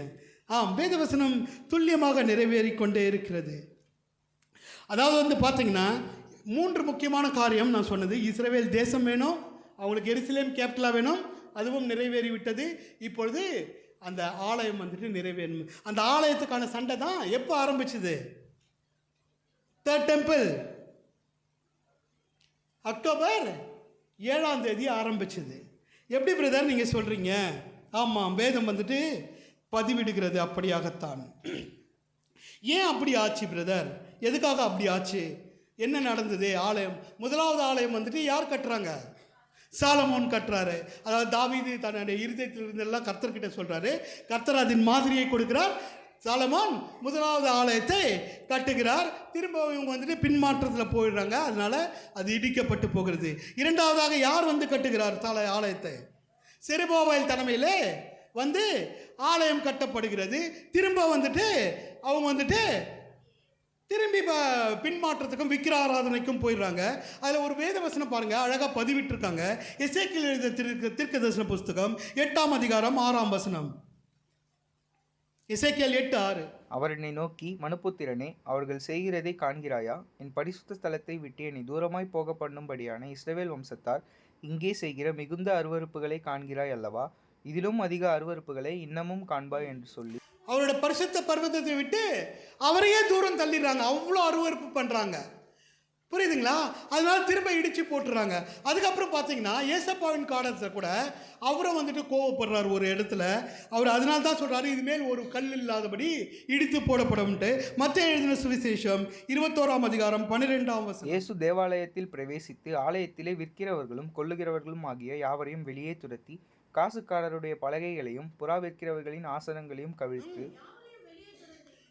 வேதவசனம் துல்லியமாக நிறைவேறி கொண்டே இருக்கிறது. அதாவது வந்து பார்த்தீங்கன்னா 3 முக்கியமான காரியம் நான் சொன்னது. இஸ்ரவேல் தேசம் வேணும், அவங்களுக்கு எருசலேம் கேபிட்டலாக வேணும், அதுவும் நிறைவேறிவிட்டது. இப்பொழுது அந்த ஆலயம் வந்துட்டு நிறைவேறணும். அந்த ஆலயத்துக்கான சண்டை தான் எப்போ ஆரம்பிச்சுது? 3rd டெம்பிள் அக்டோபர் 7 ஆரம்பிச்சது. எப்படி பிரதர் நீங்கள் சொல்கிறீங்க? ஆமாம், வேதம் வந்துட்டு பதிவிடுகிறது அப்படியாகத்தான். ஏன் அப்படி ஆச்சு பிரதர்? எதுக்காக அப்படி ஆச்சு? என்ன நடந்தது? ஆலயம், 1வது ஆலயம் வந்துட்டு யார் கட்டுறாங்க? சாலமோன் கட்டுறாரு. அதாவது தாவீது தன்னுடைய இருதயத்திலிருந்தெல்லாம் கர்த்தர்கிட்ட சொல்கிறாரு, கர்த்தர் அதன் மாதிரியை கொடுக்கிறார். சாலமோன் 1வது ஆலயத்தை கட்டுகிறார். திரும்ப இவங்க வந்துட்டு பின்மாற்றத்தில் போயிடுறாங்க, அதனால் அது இடிக்கப்பட்டு போகிறது. 2வதாக யார் வந்து கட்டுகிறார் ஆலயத்தை? செருபாபேல் தலைமையில் வந்து ஆலயம் கட்டப்படுகிறது. திரும்ப வந்துட்டு அவங்க வந்துட்டு திரும்பி பின்மாற்றத்துக்கும் விக்கிர ஆராதனைக்கும் போயிடுறாங்க. அதில் ஒரு வேதவசனம் பாருங்கள், அழகாக பதிவிட்டிருக்காங்க. எசேக்கியேல் எழுதிய தீர்க்கதரிசன புஸ்தகம் 8ஆம் அதிகாரம் 6ஆம் வசனம். எசேக்கியேல் 8:6. அவர் என்னை நோக்கி, மனுப்புத்திரனே, அவர்கள் செய்கிறதை காண்கிறாயா? என் பரிசுத்த ஸ்தலத்தை விட்டு என்னை தூரமாய் போக பண்ணும்படியான இஸ்ரவேல் வம்சத்தார் இங்கே செய்கிற மிகுந்த அருவருப்புகளை காண்கிறாய் அல்லவா? இதிலும் அதிக அருவருப்புகளை இன்னமும் காண்பாய் என்று சொல்லி அவரோட பரிசுத்த பர்வதத்தை விட்டு அவரையே தூரம் தள்ளிடுறாங்க. அவ்வளோ அருவருப்பு பண்ணுறாங்க, புரியுதுங்களா? அதனால திரும்ப இடித்து போட்டுறாங்க. அதுக்கப்புறம் பார்த்தீங்கன்னா ஏசப்பாவின் காலத்தை கூட அவரும் வந்துட்டு கோவப்படுறார் ஒரு இடத்துல. அவர் அதனால தான் சொல்கிறாரு, இதுமேல் ஒரு கல் இல்லாதபடி இடித்து போடப்படும்ட்டு. மத்தேயு எழுதின சுவிசேஷம் 21ஆம் அதிகாரம் 12ஆம் வசனம். இயேசு தேவாலயத்தில் பிரவேசித்து ஆலயத்திலே விற்கிறவர்களும் கொள்ளுகிறவர்களும் ஆகிய யாவரையும் வெளியே துரத்தி காசுக்காரருடைய பலகைகளையும் புறா விற்கிறவர்களின் ஆசனங்களையும் கவிழ்த்து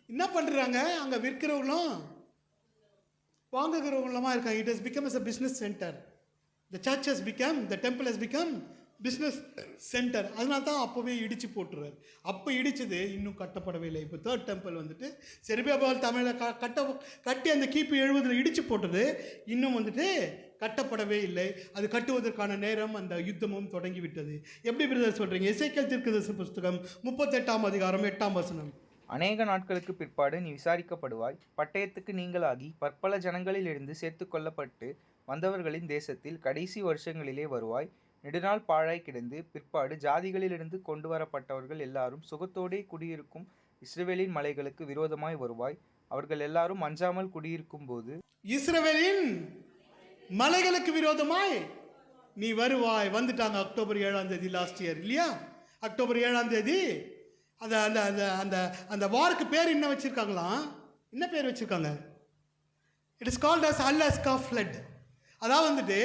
என்ன பண்ணுறாங்க? அங்கே விற்கிறவங்களும் வாங்குகிறவங்களுமா இருக்காங்க. It has become as a business center. The church has become, the temple has become business center. அதனால தான் அப்போவே இடித்து போட்டுறாரு. அப்போ இடித்தது இன்னும் கட்டப்படவே இல்லை. இப்போ 3rd டெம்பிள் வந்துட்டு செருபாபேல் தமிழில் கட்டி அந்த கிபி 70 இடித்து போட்டது இன்னும் வந்துட்டு கட்டப்படவே இல்லை. அது கட்டுவதற்கான நேரம் அந்த யுத்தமும் தொடங்கிவிட்டது. எப்படி பிரதர் சொல்கிறீங்க? எசேக்கியேல் தீர்க்கதரிசன புஸ்தகம் 38ஆம் அதிகாரம் 8ஆம் வசனம். அநேக நாட்களுக்கு பிற்பாடு நீ விசாரிக்கப்படுவாய், பட்டயத்துக்கு நீங்களாகி பற்பல ஜனங்களிலிருந்து சேர்த்து கொள்ளப்பட்டு வந்தவர்களின் தேசத்தில் கடைசி வருஷங்களிலே வருவாய். நெடுநாள் பாழாய் கிடந்து பிற்பாடு ஜாதிகளிலிருந்து கொண்டு வரப்பட்டவர்கள் எல்லாரும் சுகத்தோடே குடியிருக்கும் இஸ்ரவேலின் மலைகளுக்கு விரோதமாய் வருவாய். அவர்கள் எல்லாரும் அஞ்சாமல் குடியிருக்கும் போது இஸ்ரவேலின் மலைகளுக்கு விரோதமாய் நீ வருவாய். வந்துட்டாங்க அக்டோபர் 7 லாஸ்ட் இயர் இல்லையா? அக்டோபர் 7 அந்த அந்த அந்த அந்த அந்த வாருக்கு பேர் என்ன வச்சுருக்காங்களாம்? என்ன பேர் வச்சுருக்காங்க? It is called as Alaska flood. அதாவது வந்துட்டு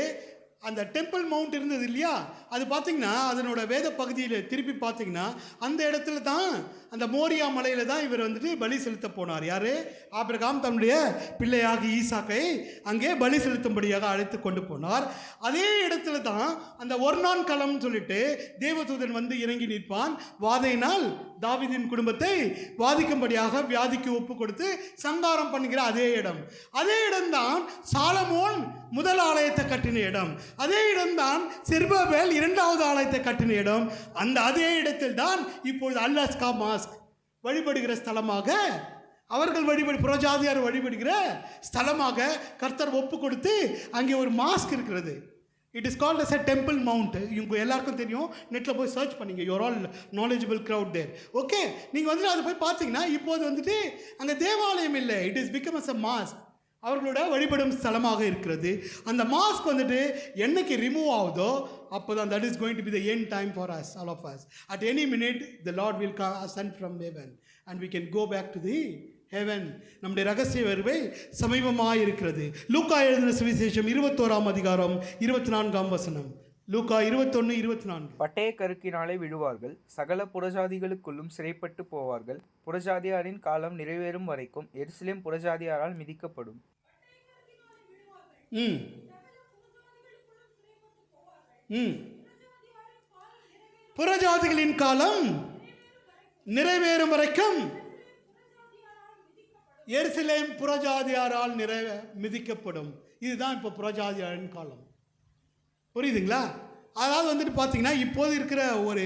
அந்த டெம்பிள் மவுண்ட் இருந்தது இல்லையா, அது பார்த்தீங்கன்னா அதனோட வேத பகுதியில் திருப்பி பார்த்தீங்கன்னா அந்த இடத்துல தான், அந்த மோரியா மலையில் தான் இவர் வந்துட்டு பலி செலுத்த போனார். யார்? ஆபிரகாம் தன்னுடைய பிள்ளையாகி ஈசாக்கை அங்கே பலி செலுத்தும்படியாக அழைத்து கொண்டு போனார். அதே இடத்துல தான் அந்த ஒர்னான் களம்னு சொல்லிட்டு தேவதூதன் வந்து இறங்கி நிற்பான். வாதையினால் தாவீதின் குடும்பத்தை வாதிக்கும்படியாக வியாதிக்கு ஒப்பு கொடுத்து சங்காரம் பண்ணுகிற அதே இடம். அதே இடம்தான் சாலமோன் முதல் ஆலயத்தை கட்டின இடம். அதே இடம்தான் செருபாபேல் இரண்டாவது ஆலயத்தை கட்டின இடம். அந்த அதே இடத்தில் தான் இப்பொழுது அல்லாஸ்கா மாஸ்க் வழிபடுகிற ஸ்தலமாக, அவர்கள் புறஜாதியார் வழிபடுகிற ஸ்தலமாக கர்த்தர் ஒப்பு கொடுத்து அங்கே ஒரு மாஸ்க் இருக்கிறது. It is called as a temple mount. இவங்க எல்லாருக்கும் தெரியும், நெட்டில் போய் சர்ச் பண்ணிங்க, you are all knowledgeable crowd there. Okay, நீங்கள் வந்துட்டு அதை போய் பார்த்தீங்கன்னா இப்போது வந்துட்டு அங்கே தேவாலயம் இல்லை, it is become as a mosque. அவர்களோட வழிபடும் ஸ்தலமாக இருக்கிறது. அந்த மாஸ்க் வந்துட்டு என்னைக்கு ரிமூவ் ஆகுதோ அப்போ தான், that is going to be the end time for us, all of us. At any minute the lord will ascend from heaven and we can go back to the heaven. நம்முடைய ரகசிய வருகை சமீபமாக இருக்கிறது. லூக்கா எழுதின சுவிசேஷம் 21ஆம் அதிகாரம் 24ஆம் வசனம். லூக்கா 21:24. பட்டய கருக்கினாலே விழுவார்கள், சகல புறஜாதிகளுக்குள்ளும் சிறைப்பட்டு போவார்கள். புறஜாதியாரின் காலம் நிறைவேறும் வரைக்கும் எருசலேம் புறஜாதியாரால் மிதிக்கப்படும். புறஜாதிகளின் காலம் நிறைவேறும் வரைக்கும் எருசலேம் புறஜாதியாரால் மிதிக்கப்படும். இதுதான் இப்போ புறஜாதியாரின் காலம். புரியுதுங்களா? அதாவது வந்துட்டு பார்த்தீங்கன்னா இப்போது இருக்கிற ஒரு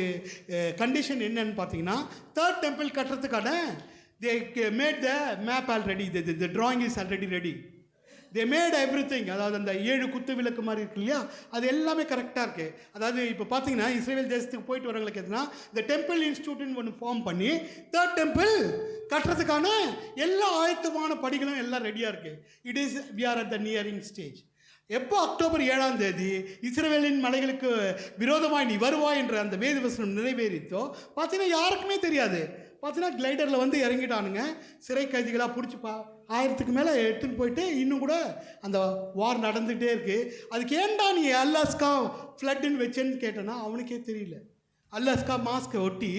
கண்டிஷன் என்னன்னு பார்த்தீங்கன்னா, தேர்ட் டெம்பிள் கட்டுறதுக்கான they made the map already, the drawing is already ready, they made everything. அதாவது அந்த 7 குத்து விளக்கு மாதிரி இருக்கு இல்லையா, அது எல்லாமே கரெக்டாக இருக்குது. அதாவது இப்போ பார்த்தீங்கன்னா இஸ்ரேல் தேசத்துக்கு போயிட்டு வரவங்களுக்கு எதுனா இந்த டெம்பிள் இன்ஸ்டியூட்னு ஒன்று ஃபார்ம் பண்ணி தேர்ட் டெம்பிள் கட்டுறதுக்கான எல்லா ஆயத்தமான படிகளும் எல்லாம் ரெடியாக இருக்குது. It is we are at the nearing stage. எப்போ அக்டோபர் 7ஆம் தேதி இஸ்ரவேலின் மலைகளுக்கு விரோதமாய் நீ வருவாய் என்ற அந்த வேத வசனம் நிறைவேறித்தோ பார்த்தீங்கன்னா யாருக்குமே தெரியாது. பார்த்தீங்கன்னா கிளைடரில் வந்து இறங்கிட்டானுங்க, சிறை கைதிகளாக பிடிச்சி 1000க்கு மேலே எடுத்துன்னு போயிட்டு இன்னும் கூட அந்த வார் நடந்துகிட்டே இருக்குது. அதுக்கு ஏன்டா நீ அல்லாஸ்கா ஃப்ளட்டுன்னு வச்சேன்னு கேட்டேன்னா அவனுக்கே தெரியல. அல்லாஸ்கா மாஸ்கை ஒட்டி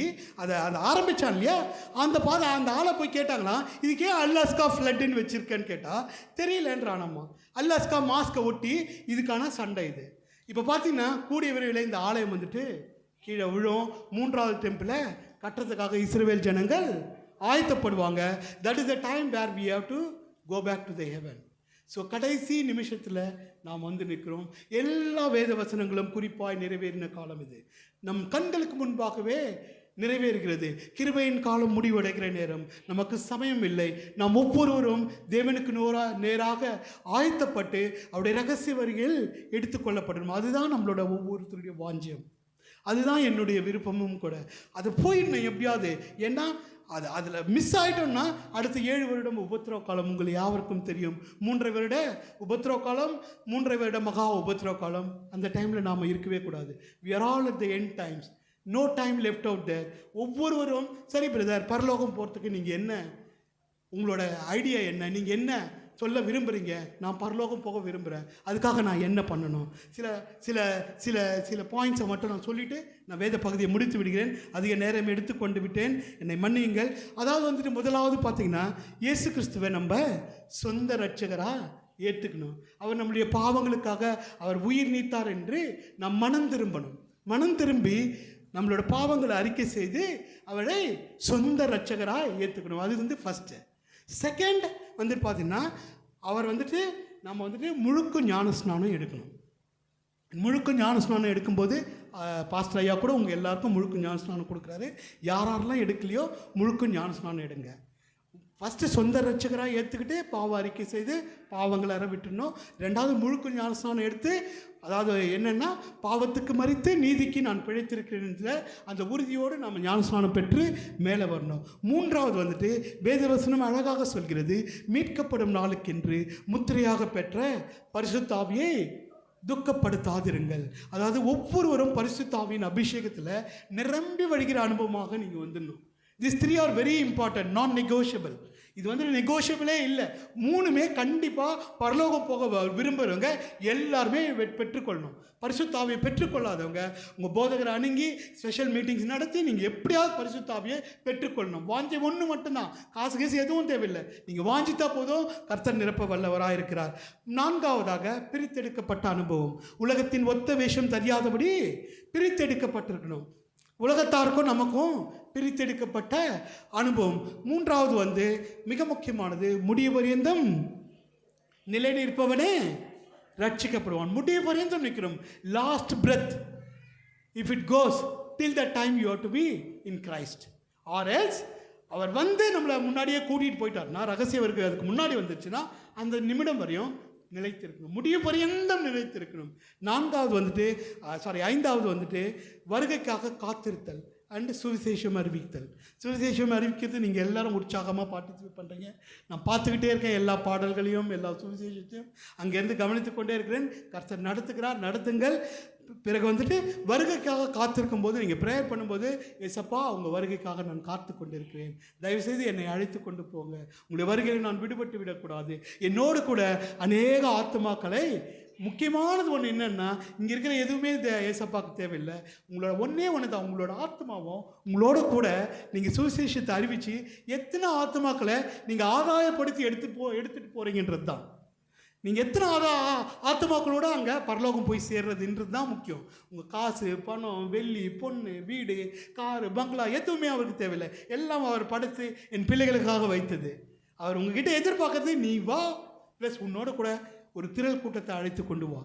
அதை ஆரம்பித்தான் இல்லையா, அந்த ஆளை போய் கேட்டாங்களா, இதுக்கே அல்லாஸ்கா ஃப்ளட்டுன்னு வச்சுருக்கேன்னு கேட்டால் தெரியலன்றானம்மா. அல்லாஸ்கா மாஸ்கை ஒட்டி இதுக்கான சண்டை இது. இப்போ பார்த்தீங்கன்னா கூடிய விரைவில் இந்த ஆலயம் வந்துட்டு கீழே விழும். 3வது டெம்பிளை கட்டுறதுக்காக இஸ்ரவேல் ஜனங்கள் ஆயத்தப்படுவாங்க. That is the time where we have to go back to the heaven. So கடைசி நிமிஷத்தில் நாம் வந்து நிற்கிறோம். எல்லா வேத வசனங்களும் குறிப்பாய் நிறைவேறின காலம் இது. நம் கண்களுக்கு முன்பாகவே நிறைவேறுகிறது. கிருபையின் காலம் முடிவடைகிற நேரம், நமக்கு சமயம் இல்லை. நாம் ஒவ்வொருவரும் தேவனுக்கு நேராக ஆயத்தப்பட்டு அவருடைய ரகசிய வரிகள் எடுத்துக்கொள்ளப்படணும். அதுதான் நம்மளோட ஒவ்வொருத்தருடைய வாஞ்சியம், அதுதான் என்னுடைய விருப்பமும் கூட. அது போயிடணும் எப்படியாவது. ஏன்னா அதில் மிஸ் ஆகிட்டோம்னா அடுத்த 7 வருடம் உபத்திரவ காலம் உங்கள் யாவருக்கும் தெரியும். 3.5 வருட உபத்திரவ காலம், 3.5 வருட மகா உபத்திரவ காலம். அந்த டைமில் நாம் இருக்கவே கூடாது. we are all at the end times, no time left out there. ஒவ்வொருவரும் சரி பிரதர், பரலோகம் போகிறதுக்கு நீங்கள் என்ன, உங்களோட ஐடியா என்ன, நீங்கள் என்ன சொல்ல விரும்புகிறீங்க? நான் பரலோகம் போக விரும்புகிறேன், அதுக்காக நான் என்ன பண்ணணும்? சில சில சில சில பாயிண்ட்ஸை மட்டும் நான் சொல்லிவிட்டு நான் வேத பகுதியை முடித்து விடுகிறேன். அதிக நேரம் எடுத்துக்கொண்டு விட்டேன், என்னை மன்னியுங்கள். அதாவது வந்துட்டு முதலாவது பார்த்தீங்கன்னா இயேசு கிறிஸ்துவை நம்ம சொந்த இரட்சகராக ஏற்றுக்கணும். அவர் நம்முடைய பாவங்களுக்காக அவர் உயிர் நீத்தார் என்று நாம் மனம் திரும்பணும். மனம் திரும்பி நம்மளோட பாவங்களை அறிக்கை செய்து அவரை சொந்த இரட்சகராக ஏற்றுக்கணும். அது வந்து ஃபஸ்ட்டு. செகண்ட் வந்துட்டு பார்த்தீங்கன்னா அவர் வந்துட்டு நம்ம வந்துட்டு முழுக்க ஞானஸ்நானம் எடுக்கணும். முழுக்க ஞானஸ்நானம் எடுக்கும்போது பாஸ்டர் ஐயா கூட உங்கள் எல்லாருக்கும் முழுக்க ஞானஸ்நானம் கொடுக்குறாரு. யாரெல்லாம் எடுக்கலையோ முழுக்க ஞானஸ்நானம் எடுங்க. ஃபஸ்ட்டு சொந்த ரட்சகராக ஏற்றுக்கிட்டு பாவ அறிக்கை செய்து பாவங்களை விட்டுடணும். 2வது முழுக்க ஞானஸ்நானம் எடுத்து, அதாவது என்னென்னா பாவத்துக்கு மறித்து நீதிக்கு நான் பிழைத்திருக்கிறேன் அந்த உறுதியோடு நம்ம ஞானஸ்நானம் பெற்று மேலே வரணும். 3வது வந்துட்டு வேதவசனம் அழகாக சொல்கிறது, மீட்கப்படும் நாளுக்கென்று முத்திரையாக பெற்ற பரிசுத்த ஆவியை துக்கப்படுத்தாதிருங்கள். அதாவது ஒவ்வொருவரும் பரிசுத்த ஆவியின் அபிஷேகத்தில் நிரம்பி வழிகிற அனுபவமாக நீங்கள் வந்துடணும். திஸ் 3 ஆர் வெரி இம்பார்ட்டன்ட், நான் நெகோஷியபிள். இது வந்து நெகோஷியபிளே இல்லை. 3மே கண்டிப்பாக பரலோகம் போக விரும்புகிறவங்க எல்லாருமே பெற்றுக்கொள்ளணும். பரிசுத்தாவியை பெற்றுக்கொள்ளாதவங்க உங்கள் போதகரை அணுகி ஸ்பெஷல் மீட்டிங்ஸ் நடத்தி நீங்கள் எப்படியாவது பரிசுத்தாவியை பெற்றுக்கொள்ளணும். வாஞ்சி ஒன்று மட்டும்தான், காசு கேசு எதுவும் தேவையில்லை. நீங்கள் வாஞ்சித்தா போதும், கர்த்தர் நிரப்ப வல்லவராக இருக்கிறார். 4ஆவதாக பிரித்தெடுக்கப்பட்ட அனுபவம். உலகத்தின் ஒத்த வேஷம் தெரியாதபடி பிரித்தெடுக்கப்பட்டிருக்கணும். உலகத்தாருக்கும் நமக்கும் பிரித்தெடுக்கப்பட்ட அனுபவம். 3வது வந்து மிக முக்கியமானது, முடிய பரியந்தம் நிலை நிற்பவனே ரட்சிக்கப்படுவான். முடிய பரியந்தம் நிற்கிறோம். Last breath, if it goes till the time you have to be in Christ, or else அவர் வந்து நம்மளை முன்னாடியே கூட்டிகிட்டு போயிட்டார்னா, ரகசியம் இருக்குது அதுக்கு முன்னாடி வந்துச்சுன்னா அந்த நிமிடம் வரையும் நிலைத்திருக்கணும், முடிய பரியந்தம் நிலைத்திருக்கணும். 5வது வந்துட்டு வருகைக்காக காத்திருத்தல் அண்டு சுவிசேஷம் அறிவித்தல். சுவிசேஷம் அறிவிக்கிறது நீங்கள் எல்லாரும் உற்சாகமாக பார்ட்டிசிபேட் பண்ணுறீங்க. நான் பார்த்துக்கிட்டே இருக்கேன், எல்லா பாடல்களையும் எல்லா சுவிசேஷத்தையும் அங்கேருந்து கவனித்து கொண்டே இருக்கிறேன். கர்த்தர் நடத்துங்கள். பிறகு வந்துட்டு வருகைக்காக காத்திருக்கும் போது நீங்கள் ப்ரேயர் பண்ணும்போது, ஏசப்பா உங்கள் வருகைக்காக நான் காத்து கொண்டு இருக்கிறேன், தயவுசெய்து என்னை அழைத்து கொண்டு போங்க, உங்களுடைய வருகையில் நான் விடுபட்டு விடக்கூடாது. என்னோடு கூட அநேக ஆத்மாக்களை, முக்கியமானது ஒன்று என்னென்னா, இங்கே இருக்கிற எதுவுமே ஏசப்பாவுக்கு தேவையில்லை, உங்களோட ஒன்று தான், உங்களோட ஆத்மாவும் உங்களோட கூட நீங்கள் சுவிசேஷத்தை அறிவித்து எத்தனை ஆத்மாக்களை நீங்கள் ஆதாயப்படுத்தி எடுத்துகிட்டு போகிறீங்கன்றது தான். நீங்கள் எத்தனை ஆத்மாக்களோடு அங்கே பரலோகம் போய் சேர்றதுன்றது தான் முக்கியம். உங்கள் காசு, பணம், வெள்ளி, பொண்ணு, வீடு, காரு, பங்களா எதுவுமே அவருக்கு தேவையில்லை. எல்லாம் அவர் படைத்து என் பிள்ளைகளுக்காக வைத்தது. அவர் உங்ககிட்ட எதிர்பார்க்கறது, நீ வா, ப்ளஸ் உன்னோட கூட ஒரு திரள் கூட்டத்தை அழைத்து கொண்டு வா.